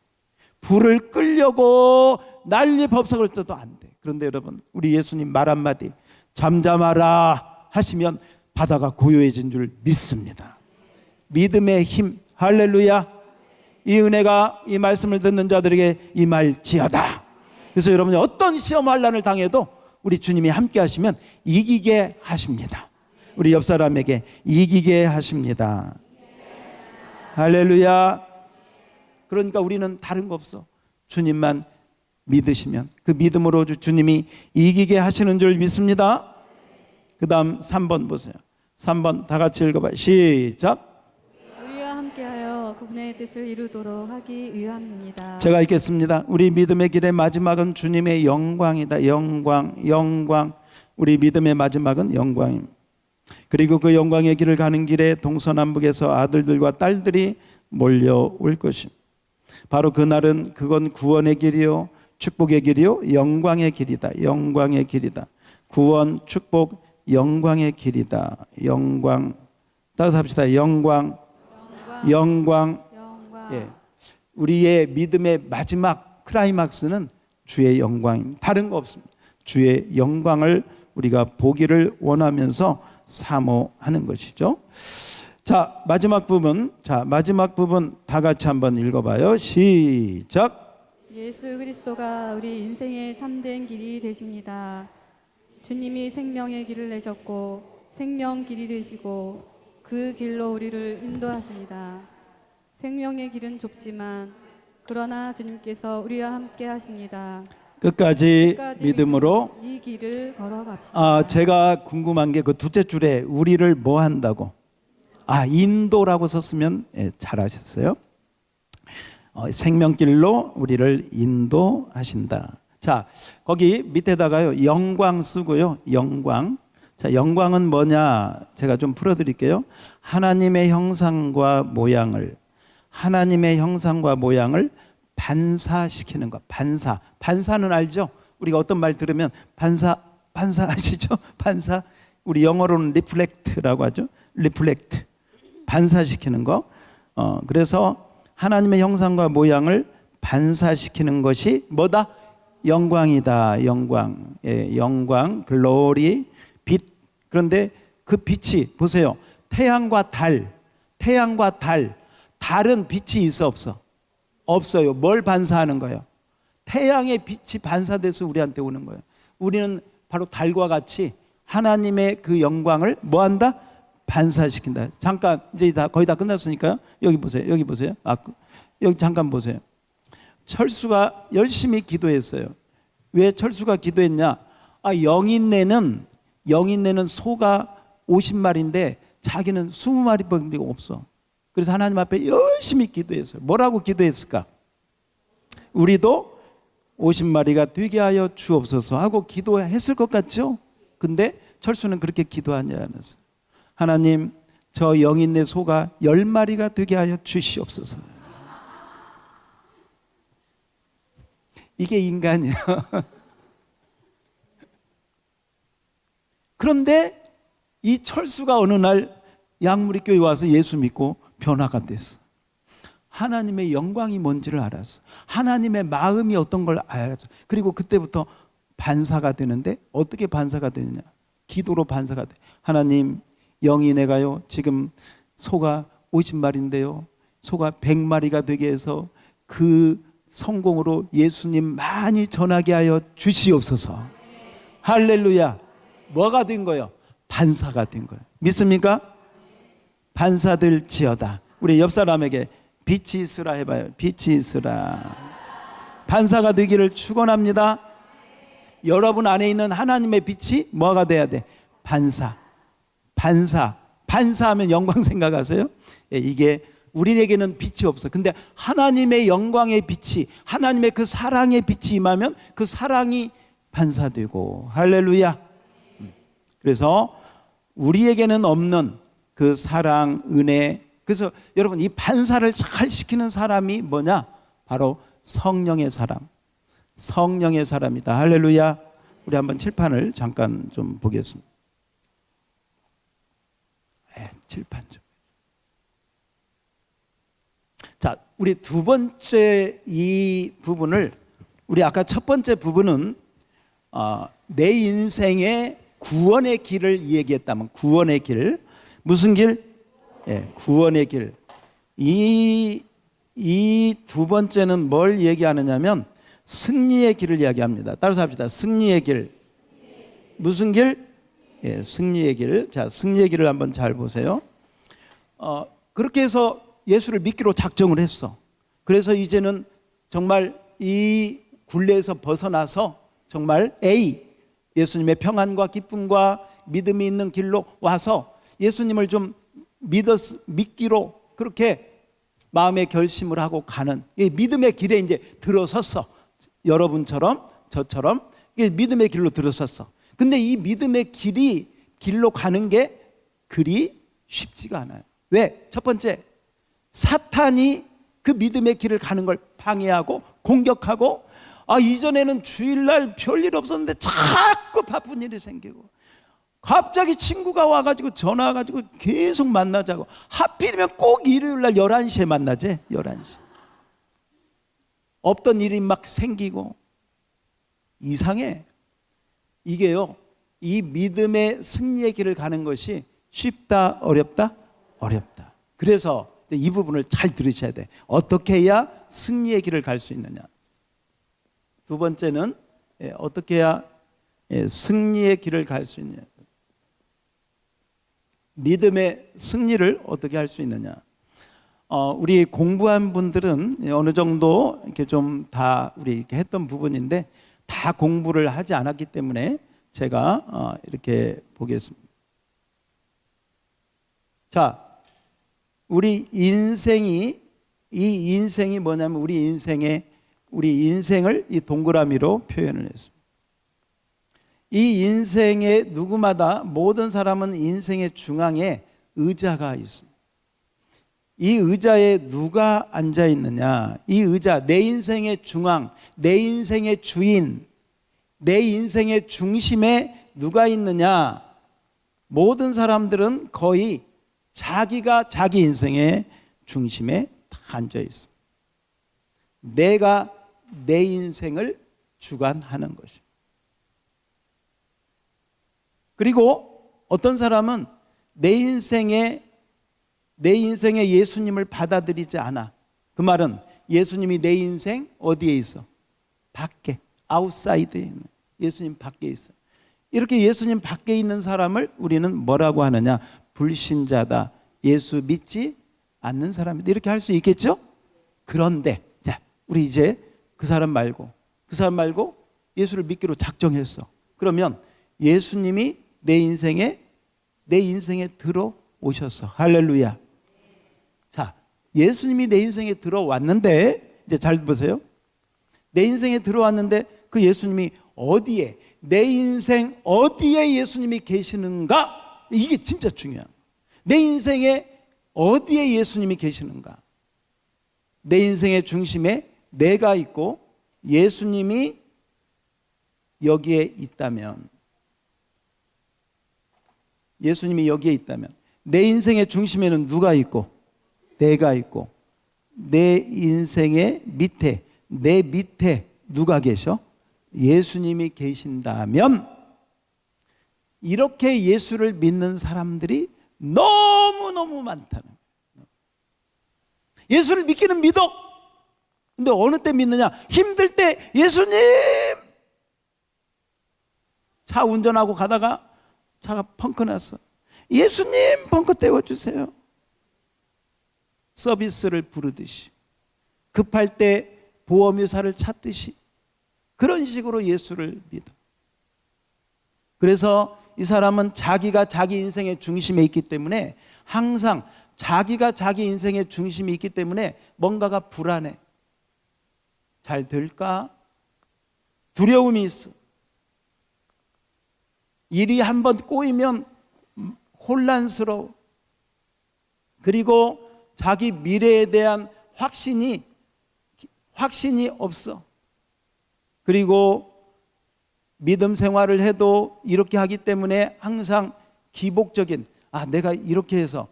불을 끌려고 난리 법석을 떠도 안 돼. 그런데 여러분, 우리 예수님 말 한마디, 잠잠하라 하시면 바다가 고요해진 줄 믿습니다. 믿음의 힘, 할렐루야. 이 은혜가 이 말씀을 듣는 자들에게 임할지어다. 그래서 여러분이 어떤 시험 환난을 당해도 우리 주님이 함께 하시면 이기게 하십니다. 우리 옆 사람에게 이기게 하십니다. 할렐루야. 그러니까 우리는 다른 거 없어. 주님만 믿으시면 그 믿음으로 주님이 이기게 하시는 줄 믿습니다. 그 다음 3번 보세요. 3번 다 같이 읽어봐요. 시작. 우리와 함께하여 그분의 뜻을 이루도록 하기 위함입니다. 제가 읽겠습니다. 우리 믿음의 길의 마지막은 주님의 영광이다. 영광. 우리 믿음의 마지막은 영광입니다. 그리고 그 영광의 길을 가는 길에 동서남북에서 아들들과 딸들이 몰려올 것입니다. 바로 그날은 그건 구원의 길이요 축복의 길이요 영광의 길이다. 영광의 길이다. 구원, 축복, 영광의 길이다. 영광. 따라서 합시다. 영광. 영광. 예. 우리의 믿음의 마지막 클라이막스는 주의 영광입니다. 다른 거 없습니다. 주의 영광을 우리가 보기를 원하면서 사모하는 것이죠. 자, 마지막 부분 다 같이 한번 읽어봐요. 시작. 예수 그리스도가 우리 인생의 참된 길이 되십니다. 주님이 생명의 길을 내셨고 생명 길이 되시고 그 길로 우리를 인도하십니다. 생명의 길은 좁지만 그러나 주님께서 우리와 함께 하십니다. 끝까지 믿음으로 이 길을 걸어갑시다. 제가 궁금한 게 그 둘째 줄에 우리를 뭐 한다고? 인도라고 썼으면 잘하셨어요. 생명길로 우리를 인도하신다. 자, 거기 밑에다가요 영광 쓰고요. 영광. 자, 영광은 뭐냐? 제가 좀 풀어드릴게요. 하나님의 형상과 모양을 반사시키는 것. 반사는 알죠? 우리가 어떤 말 들으면 반사 아시죠? 반사. 우리 영어로는 리플렉트라고 하죠. 리플렉트. 반사시키는 거. 그래서 하나님의 형상과 모양을 반사시키는 것이 뭐다? 영광이다. 영광. 예, 영광, 글로리, 빛. 그런데 그 빛이 보세요. 태양과 달. 달은 빛이 있어 없어? 없어요. 뭘 반사하는 거예요? 태양의 빛이 반사돼서 우리한테 오는 거예요. 우리는 바로 달과 같이 하나님의 그 영광을 뭐 한다? 반사시킨다. 잠깐 이제 거의 다 끝났으니까요. 여기 보세요. 여기 잠깐 보세요. 철수가 열심히 기도했어요. 왜 철수가 기도했냐? 영인네는 소가 50마리인데 자기는 20마리밖에 없어. 그래서 하나님 앞에 열심히 기도했어요. 뭐라고 기도했을까? 우리도 50마리가 되게 하여 주옵소서 하고 기도했을 것 같죠? 근데 철수는 그렇게 기도하지 않았어요. 하나님, 저 영인네 소가 10마리가 되게 하여 주시옵소서. 이게 인간이야. 그런데 이 철수가 어느 날 양무리 교회 와서 예수 믿고 변화가 됐어. 하나님의 영광이 뭔지를 알았어. 하나님의 마음이 어떤 걸 알았어. 그리고 그때부터 반사가 되는데 어떻게 반사가 되느냐? 기도로 반사가 돼. 하나님, 영이 내가요 지금 소가 50마리인데요 소가 100마리가 되게 해서 그 성공으로 예수님 많이 전하게 하여 주시옵소서. 할렐루야. 뭐가 된 거예요? 반사가 된 거예요. 믿습니까? 반사될지어다. 우리 옆 사람에게 빛이 있으라 해봐요. 빛이 있으라. 반사가 되기를 축원합니다. 여러분 안에 있는 하나님의 빛이 뭐가 돼야 돼? 반사하면 영광 생각하세요? 이게 우리에게는 빛이 없어. 근데 하나님의 영광의 빛이, 하나님의 그 사랑의 빛이 임하면 그 사랑이 반사되고. 할렐루야. 그래서 우리에게는 없는 그 사랑, 은혜. 그래서 여러분 이 반사를 잘 시키는 사람이 뭐냐? 바로 성령의 사람. 성령의 사람이다. 할렐루야. 우리 한번 칠판을 잠깐 좀 보겠습니다. 칠판 좀. 자, 우리 두 번째 이 부분을, 우리 아까 첫 번째 부분은 내 인생의 구원의 길을 얘기했다면, 구원의 길. 무슨 길? 구원의 길. 이 두 번째는 뭘 얘기하느냐면 승리의 길을 이야기합니다. 따라서 합시다. 승리의 길. 무슨 길? 승리의 길. 자, 승리의 길을 한번 잘 보세요. 그렇게 해서 예수를 믿기로 작정을 했어. 그래서 이제는 정말 이 굴레에서 벗어나서 정말 예수님의 평안과 기쁨과 믿음이 있는 길로 와서 예수님을 좀 믿기로 그렇게 마음의 결심을 하고 가는 이 믿음의 길에 이제 들어섰어. 여러분처럼 저처럼 믿음의 길로 들어섰어. 근데 이 믿음의 길로 가는 게 그리 쉽지가 않아요. 왜? 첫 번째, 사탄이 그 믿음의 길을 가는 걸 방해하고 공격하고, 이전에는 주일날 별일 없었는데 자꾸 바쁜 일이 생기고, 갑자기 친구가 와가지고 전화 와가지고 계속 만나자고, 하필이면 꼭 일요일날 11시에 만나지. 11시 없던 일이 막 생기고. 이상해. 이게요, 이 믿음의 승리의 길을 가는 것이 쉽다 어렵다? 어렵다. 그래서 이 부분을 잘 들으셔야 돼. 어떻게 해야 승리의 길을 갈 수 있느냐. 두 번째는 어떻게 해야 승리의 길을 갈 수 있느냐. 믿음의 승리를 어떻게 할 수 있느냐. 우리 공부한 분들은 어느 정도 이렇게 좀 다 우리 이렇게 했던 부분인데, 다 공부를 하지 않았기 때문에 제가 이렇게 보겠습니다. 자, 우리 인생이, 이 인생이 뭐냐면 우리 인생을 이 동그라미로 표현을 했습니다. 이 인생의 누구마다, 모든 사람은 인생의 중앙에 의자가 있습니다. 이 의자에 누가 앉아 있느냐, 이 의자, 내 인생의 중앙, 내 인생의 주인, 내 인생의 중심에 누가 있느냐. 모든 사람들은 거의 자기가 자기 인생의 중심에 다 앉아 있습니다. 내가 내 인생을 주관하는 것입니다. 그리고 어떤 사람은 내 인생에 예수님을 받아들이지 않아. 그 말은 예수님이 내 인생 어디에 있어? 밖에, 아웃사이드에 있는, 예수님 밖에 있어. 이렇게 예수님 밖에 있는 사람을 우리는 뭐라고 하느냐? 불신자다, 예수 믿지 않는 사람이다, 이렇게 할 수 있겠죠? 그런데 자, 우리 이제 그 사람 말고 예수를 믿기로 작정했어. 그러면 예수님이 내 인생에 들어오셨어. 할렐루야. 자, 예수님이 내 인생에 들어왔는데, 이제 잘 보세요. 내 인생에 들어왔는데 그 예수님이 어디에, 내 인생 어디에 예수님이 계시는가? 이게 진짜 중요한 거야. 내 인생에 어디에 예수님이 계시는가? 내 인생의 중심에 내가 있고 예수님이 여기에 있다면, 예수님이 여기에 있다면 내 인생의 중심에는 누가 있고? 내가 있고, 내 인생의 밑에, 내 밑에 누가 계셔? 예수님이 계신다면, 이렇게 예수를 믿는 사람들이 너무너무 많다는 거예요. 예수를 믿기는 믿어. 근데 어느 때 믿느냐? 힘들 때 예수님! 차 운전하고 가다가 차가 펑크 났어. 예수님 펑크 떼워주세요. 서비스를 부르듯이, 급할 때 보험회사를 찾듯이 그런 식으로 예수를 믿어. 그래서 이 사람은 자기가 자기 인생의 중심에 있기 때문에, 항상 자기가 자기 인생의 중심에 있기 때문에 뭔가가 불안해. 잘 될까? 두려움이 있어. 일이 한번 꼬이면 혼란스러워. 그리고 자기 미래에 대한 확신이 없어. 그리고 믿음 생활을 해도 이렇게 하기 때문에 항상 기복적인, 내가 이렇게 해서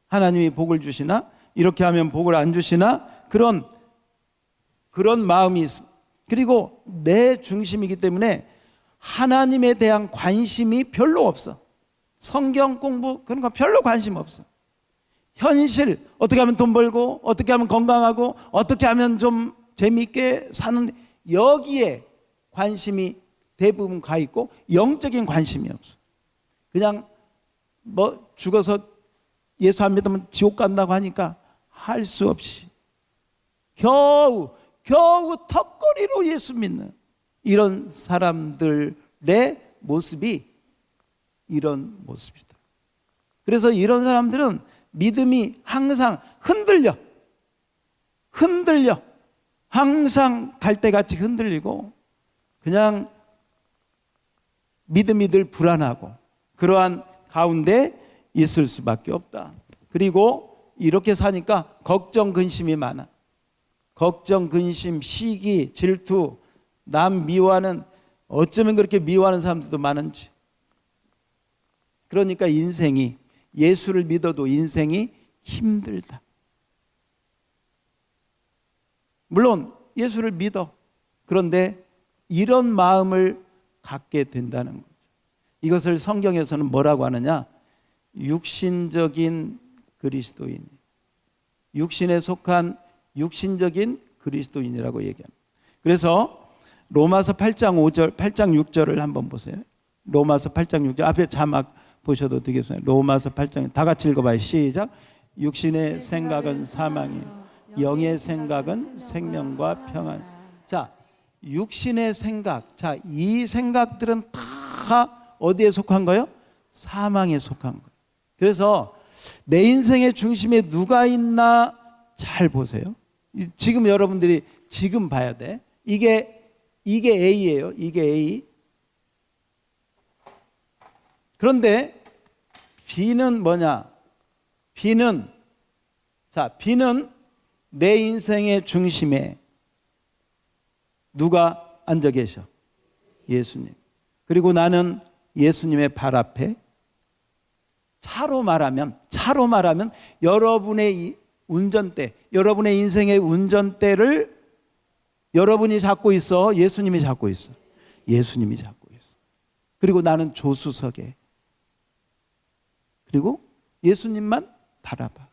하나님이 복을 주시나? 이렇게 하면 복을 안 주시나? 그런 마음이 있어. 그리고 내 중심이기 때문에 하나님에 대한 관심이 별로 없어. 성경 공부 그런 거 별로 관심 없어. 현실, 어떻게 하면 돈 벌고, 어떻게 하면 건강하고, 어떻게 하면 좀 재미있게 사는, 여기에 관심이 대부분 가 있고, 영적인 관심이 없어. 그냥 뭐 죽어서 예수 안 믿으면 지옥 간다고 하니까 할 수 없이 겨우 턱걸이로 예수 믿는 이런 사람들의 모습이 이런 모습이다. 그래서 이런 사람들은 믿음이 항상 흔들려. 항상 갈대같이 흔들리고, 그냥 믿음이 늘 불안하고, 그러한 가운데 있을 수밖에 없다. 그리고 이렇게 사니까 걱정, 근심이 많아. 걱정, 근심, 시기, 질투, 남 미워하는, 어쩌면 그렇게 미워하는 사람들도 많은지. 그러니까 인생이, 예수를 믿어도 인생이 힘들다. 물론 예수를 믿어. 그런데 이런 마음을 갖게 된다는 거죠. 이것을 성경에서는 뭐라고 하느냐? 육신적인 그리스도인, 육신에 속한 육신적인 그리스도인이라고 얘기합니다. 그래서 로마서 8장 5절, 8장 6절을 한번 보세요. 로마서 8장 6절 앞에 자막 보셔도 되겠습니다. 로마서 8장 다 같이 읽어봐요. 시작. 육신의 생각은 사망이요, 영의 생각은 생명과 평안. 자, 육신의 생각. 자, 이 생각들은 다 어디에 속한 거예요? 사망에 속한 거예요. 그래서 내 인생의 중심에 누가 있나 잘 보세요. 지금 여러분들이 지금 봐야 돼. 이게 A예요. 이게 A. 그런데 B는 뭐냐? B는 내 인생의 중심에 누가 앉아 계셔? 예수님. 그리고 나는 예수님의 발 앞에, 차로 말하면 여러분의 이 운전대, 여러분의 인생의 운전대를 여러분이 잡고 있어? 예수님이 잡고 있어? 예수님이 잡고 있어. 그리고 나는 조수석에, 그리고 예수님만 바라봐.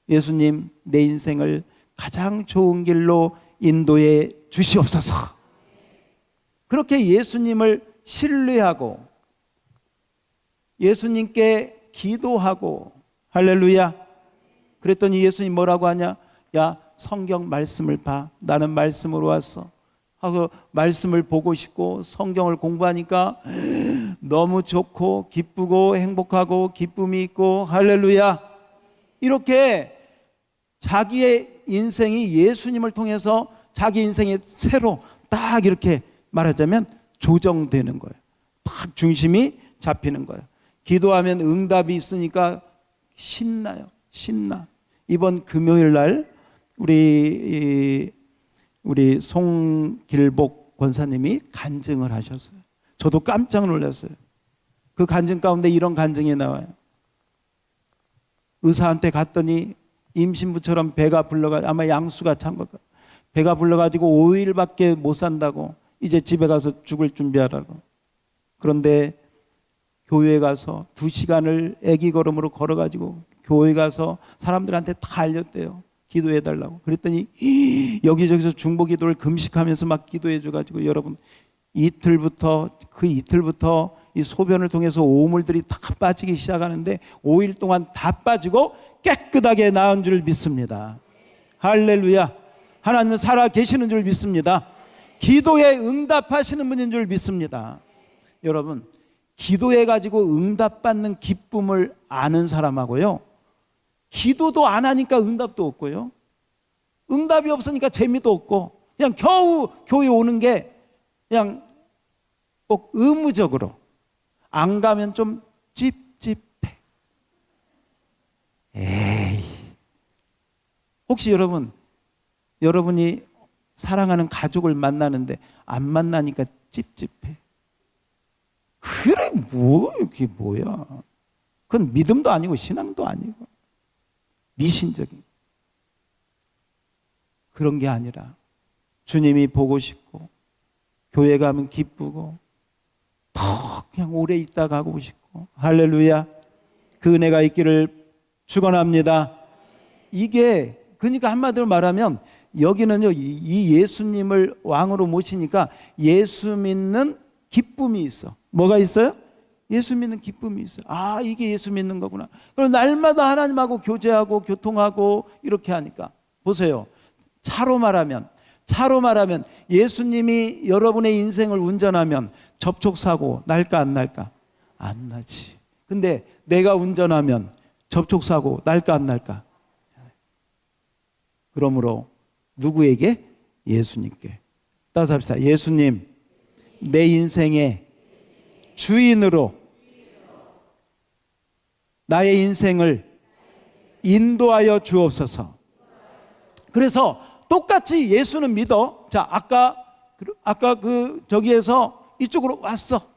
예수님, 내 인생을 가장 좋은 길로 인도해 주시옵소서. 그렇게 예수님을 신뢰하고 예수님께 기도하고, 할렐루야. 그랬더니 예수님 뭐라고 하냐? 야, 성경 말씀을 봐. 나는 말씀으로 왔어. 하고 말씀을 보고 싶고 성경을 공부하니까 너무 좋고 기쁘고 행복하고 기쁨이 있고, 할렐루야. 이렇게 자기의 인생이 예수님을 통해서 자기 인생이 새로 딱 이렇게 말하자면 조정되는 거예요. 딱 중심이 잡히는 거예요. 기도하면 응답이 있으니까 신나요. 신나. 이번 금요일 날 우리 송길복 권사님이 간증을 하셨어요. 저도 깜짝 놀랐어요. 그 간증 가운데 이런 간증이 나와요. 의사한테 갔더니 임신부처럼 배가 불러가지고, 아마 양수가 찬 것 같아요. 배가 불러가지고 5일밖에 못 산다고, 이제 집에 가서 죽을 준비하라고. 그런데 교회에 가서 2시간을 애기 걸음으로 걸어가지고 교회 가서 사람들한테 다 알렸대요. 기도해달라고. 그랬더니 여기저기서 중보기도를 금식하면서 막 기도해줘가지고, 여러분 그 이틀부터 이 소변을 통해서 오물들이 다 빠지기 시작하는데 5일 동안 다 빠지고 깨끗하게 나은 줄 믿습니다. 할렐루야. 하나님은 살아 계시는 줄 믿습니다. 기도에 응답하시는 분인 줄 믿습니다. 여러분, 기도해 가지고 응답받는 기쁨을 아는 사람하고요, 기도도 안 하니까 응답도 없고요, 응답이 없으니까 재미도 없고, 그냥 겨우 교회 오는 게 그냥 꼭 의무적으로, 안 가면 좀 찝찝해. 에이, 혹시 여러분이 사랑하는 가족을 만나는데 안 만나니까 찝찝해? 그래, 이게 뭐야? 그건 믿음도 아니고 신앙도 아니고 미신적인 그런 게 아니라, 주님이 보고 싶고 교회 가면 기쁘고 더 그냥 오래 있다 가고 싶고, 할렐루야. 그 은혜가 있기를 축원합니다. 이게 그러니까 한마디로 말하면 여기는요, 이 예수님을 왕으로 모시니까 예수 믿는 기쁨이 있어. 뭐가 있어요? 예수 믿는 기쁨이 있어요. 아, 이게 예수 믿는 거구나. 그럼 날마다 하나님하고 교제하고 교통하고 이렇게 하니까, 보세요. 차로 말하면 예수님이 여러분의 인생을 운전하면 접촉사고 날까 안 날까? 안 나지. 근데 내가 운전하면 접촉사고 날까 안 날까? 그러므로 누구에게? 예수님께. 따라서 합시다. 예수님, 내 인생의 주인으로 나의 인생을 인도하여 주옵소서. 그래서 똑같이 예수는 믿어. 자, 아까 저기에서 이쪽으로 왔어.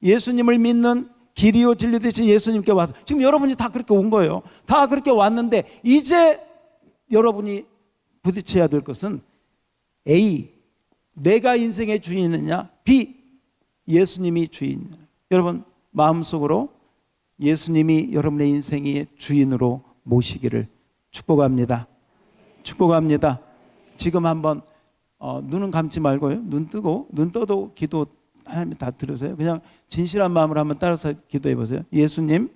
예수님을 믿는 길이요 진리 되신 예수님께 와서 지금 여러분이 다 그렇게 온 거예요. 다 그렇게 왔는데 이제 여러분이 부딪혀야 될 것은 A, 내가 인생의 주인이냐, B, 예수님이 주인이냐. 여러분 마음속으로 예수님이 여러분의 인생의 주인으로 모시기를 축복합니다. 축복합니다. 지금 한번 눈은 감지 말고요. 눈 뜨고 눈 떠도 기도 하나님 다 들으세요. 그냥 진실한 마음으로 한번 따라서 기도해 보세요. 예수님,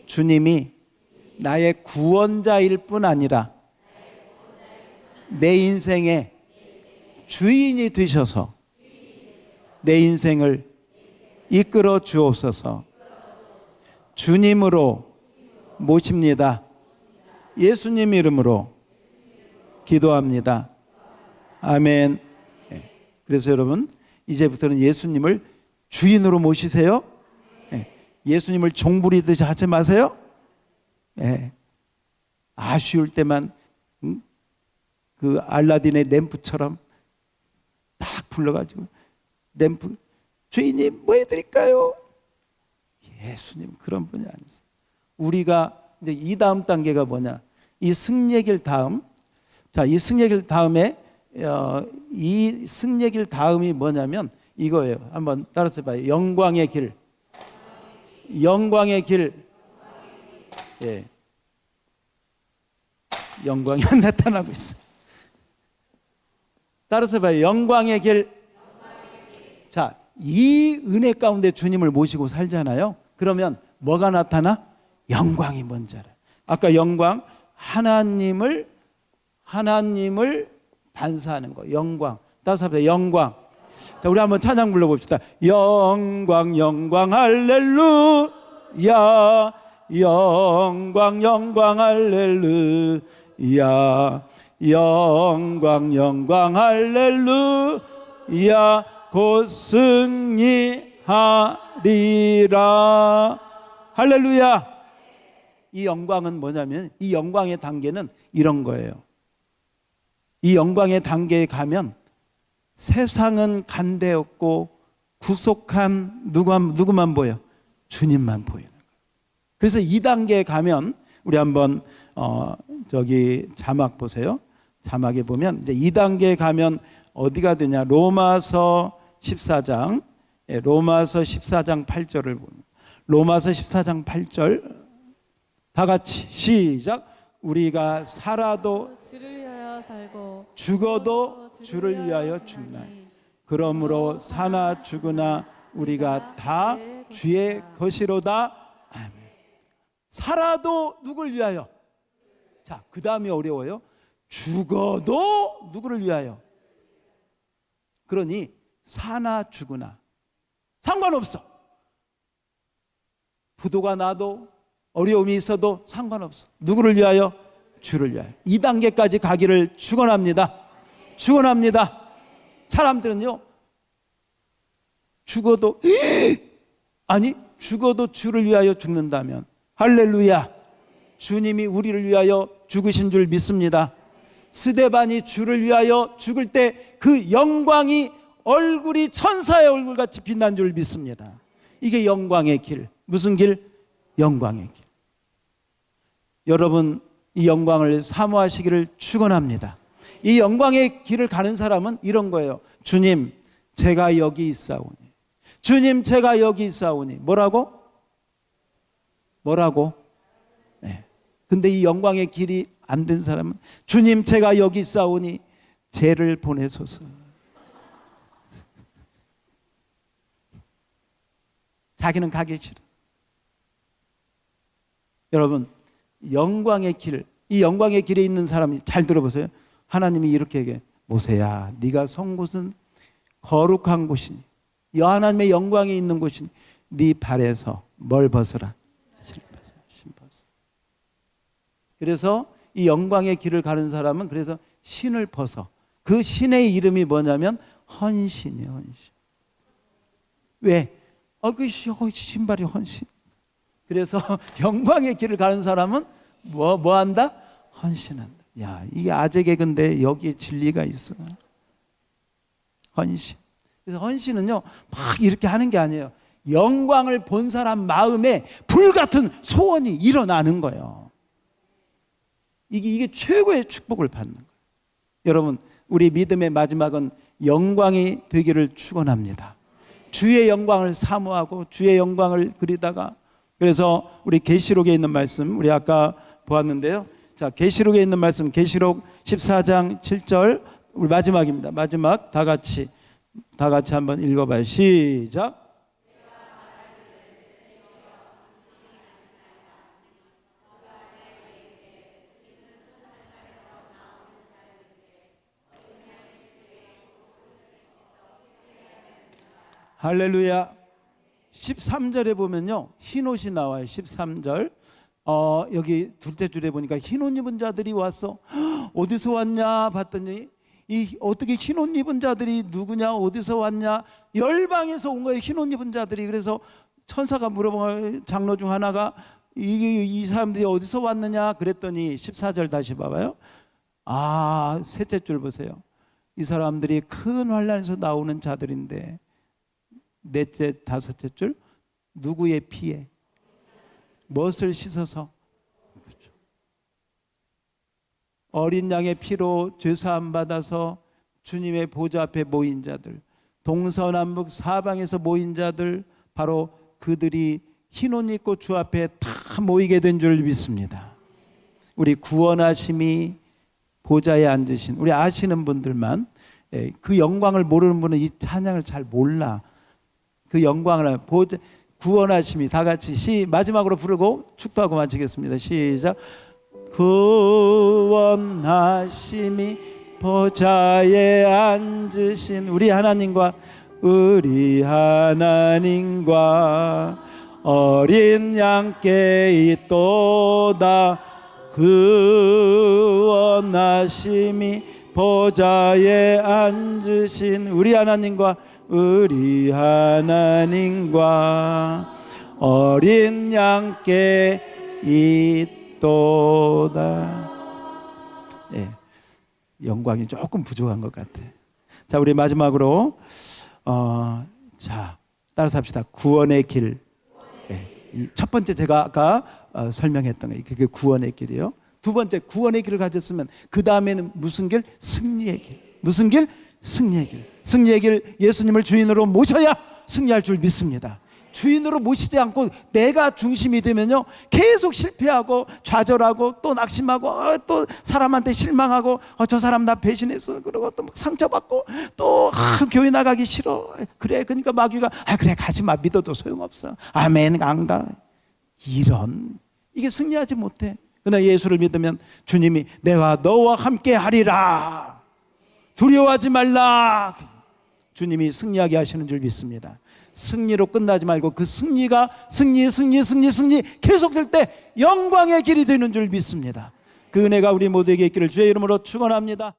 주님이 나의 구원자일 뿐 아니라 내 인생의 주인이 되셔서 내 인생을 이끌어 주옵소서. 주님으로 모십니다. 예수님 이름으로 기도합니다. 아멘. 그래서 여러분 이제부터는 예수님을 주인으로 모시세요. 예수님을 종부리듯이 하지 마세요. 아쉬울 때만 그 알라딘의 램프처럼 딱 불러가지고 램프 주인님 뭐 해드릴까요? 예수님 그런 분이 아니세요. 우리가 이제 이 다음 단계가 뭐냐? 이 승례길 다음. 자, 이 승례길 다음에 이 승례길 다음이 뭐냐면 이거예요. 한번 따라서 봐요. 영광의 길. 영광의 길. 예. 영광이 나타나고 있어요. 따라서 봐요. 영광의 길. 자, 이 은혜 가운데 주님을 모시고 살잖아요. 그러면 뭐가 나타나? 영광이 뭔지 알아요. 아까 영광, 하나님을 반사하는 거. 영광. 따라서 합니다. 영광. 자, 우리 한번 찬양 불러봅시다. 영광, 영광, 할렐루야. 영광, 영광, 할렐루야. 영광, 영광, 할렐루야. 곧 승리하리라. 할렐루야. 이 영광은 뭐냐면 이 영광의 단계는 이런 거예요. 이 영광의 단계에 가면 세상은 간대없고 구속한 누구만 보여? 주님만 보이는 거예요. 그래서 이 단계에 가면 우리 한번 저기 자막 보세요. 자막에 보면 이제 이 단계에 가면 어디가 되냐? 로마서 14장. 로마서 14장 8절을 보면 로마서 14장 8절 다 같이 시작. 우리가 살아도 주를 위하여 살고 죽어도 주를 위하여 죽나니 그러므로 사나 죽으나 우리가 다 주의 것이로다. 아멘. 살아도 누굴 위하여? 자, 그 다음이 어려워요. 죽어도 누구를 위하여? 그러니 사나 죽으나 상관없어. 부도가 나도 어려움이 있어도 상관없어. 누구를 위하여? 주를 위하여. 이 단계까지 가기를 축원합니다. 축원합니다. 사람들은요, 죽어도 아니 죽어도 주를 위하여 죽는다면 할렐루야. 주님이 우리를 위하여 죽으신 줄 믿습니다. 스데반이 주를 위하여 죽을 때 그 영광이 얼굴이 천사의 얼굴같이 빛난 줄 믿습니다. 이게 영광의 길. 무슨 길? 영광의 길. 여러분 이 영광을 사모하시기를 축원합니다. 이 영광의 길을 가는 사람은 이런 거예요. 주님 제가 여기 있사오니. 주님 제가 여기 있사오니. 뭐라고? 네. 근데 이 영광의 길이 안 된 사람은 주님 제가 여기 있사오니 죄를 보내소서. 자기는 가기 싫어. 여러분 영광의 길, 이 영광의 길에 있는 사람이 잘 들어보세요. 하나님이 이렇게 얘기해. 모세야 네가 선 곳은 거룩한 곳이니 하나님의 영광이 있는 곳이니 네 발에서 뭘 벗어라? 신 벗어. 그래서 이 영광의 길을 가는 사람은 그래서 신을 벗어. 그 신의 이름이 뭐냐면 헌신이에요. 헌신. 왜? 그 신발이 헌신. 그래서 영광의 길을 가는 사람은 뭐 한다? 헌신한다. 야, 이게 아재 개그인데 여기에 진리가 있어. 헌신. 그래서 헌신은요, 막 이렇게 하는 게 아니에요. 영광을 본 사람 마음에 불같은 소원이 일어나는 거예요. 이게 최고의 축복을 받는 거예요. 여러분, 우리 믿음의 마지막은 영광이 되기를 축원합니다. 주의 영광을 사모하고 주의 영광을 그리다가, 그래서 우리 계시록에 있는 말씀 우리 아까 보았는데요. 자, 계시록에 있는 말씀, 계시록 14장 7절 우리 마지막입니다. 마지막 다 같이 한번 읽어봐요. 시작. 할렐루야. 13절에 보면요, 흰옷이 나와요. 13절. 여기 둘째 줄에 보니까 흰옷 입은 자들이 왔어. 어디서 왔냐 봤더니 어떻게 흰옷 입은 자들이 누구냐, 어디서 왔냐, 열방에서 온 거예요. 흰옷 입은 자들이. 그래서 천사가 물어본 장로 중 하나가 이 사람들이 어디서 왔느냐 그랬더니 14절 다시 봐봐요. 셋째 줄 보세요. 이 사람들이 큰 환난에서 나오는 자들인데, 넷째 다섯째 줄, 누구의 피에 무엇을 씻어서? 그렇죠. 어린 양의 피로 죄사함 받아서 주님의 보좌 앞에 모인 자들, 동서남북 사방에서 모인 자들, 바로 그들이 흰옷 입고 주 앞에 다 모이게 된 줄 믿습니다. 우리 구원하심이 보좌에 앉으신, 우리 아시는 분들만, 그 영광을 모르는 분은 이 찬양을 잘 몰라. 그 영광을 구원하심이, 다 같이 마지막으로 부르고 축도하고 마치겠습니다. 시작. 구원하심이 보좌에 앉으신 우리 하나님과 어린 양께 있도다. 구원하심이 보좌에 앉으신 우리 하나님과 어린 양께 있도다. 영광이 조금 부족한 것 같아. 자, 우리 마지막으로 따라서 합시다. 구원의 길. 첫 번째 제가 아까 설명했던 거, 그게 구원의 길이요. 두 번째, 구원의 길을 가졌으면 그 다음에는 무슨 길? 승리의 길. 무슨 길? 승리의 길. 승리의 길, 예수님을 주인으로 모셔야 승리할 줄 믿습니다. 주인으로 모시지 않고 내가 중심이 되면요, 계속 실패하고 좌절하고 또 낙심하고 또 사람한테 실망하고 저 사람 나 배신했어, 그러고 또 막 상처받고 또 교회 나가기 싫어. 그래, 그러니까 마귀가 그래 가지 마, 믿어도 소용없어, 아멘 안 가. 이게 승리하지 못해. 그러나 예수를 믿으면 주님이 내가 너와 함께 하리라, 두려워하지 말라. 주님이 승리하게 하시는 줄 믿습니다. 승리로 끝나지 말고 그 승리가 승리 계속될 때 영광의 길이 되는 줄 믿습니다. 그 은혜가 우리 모두에게 있기를 주의 이름으로 축원합니다.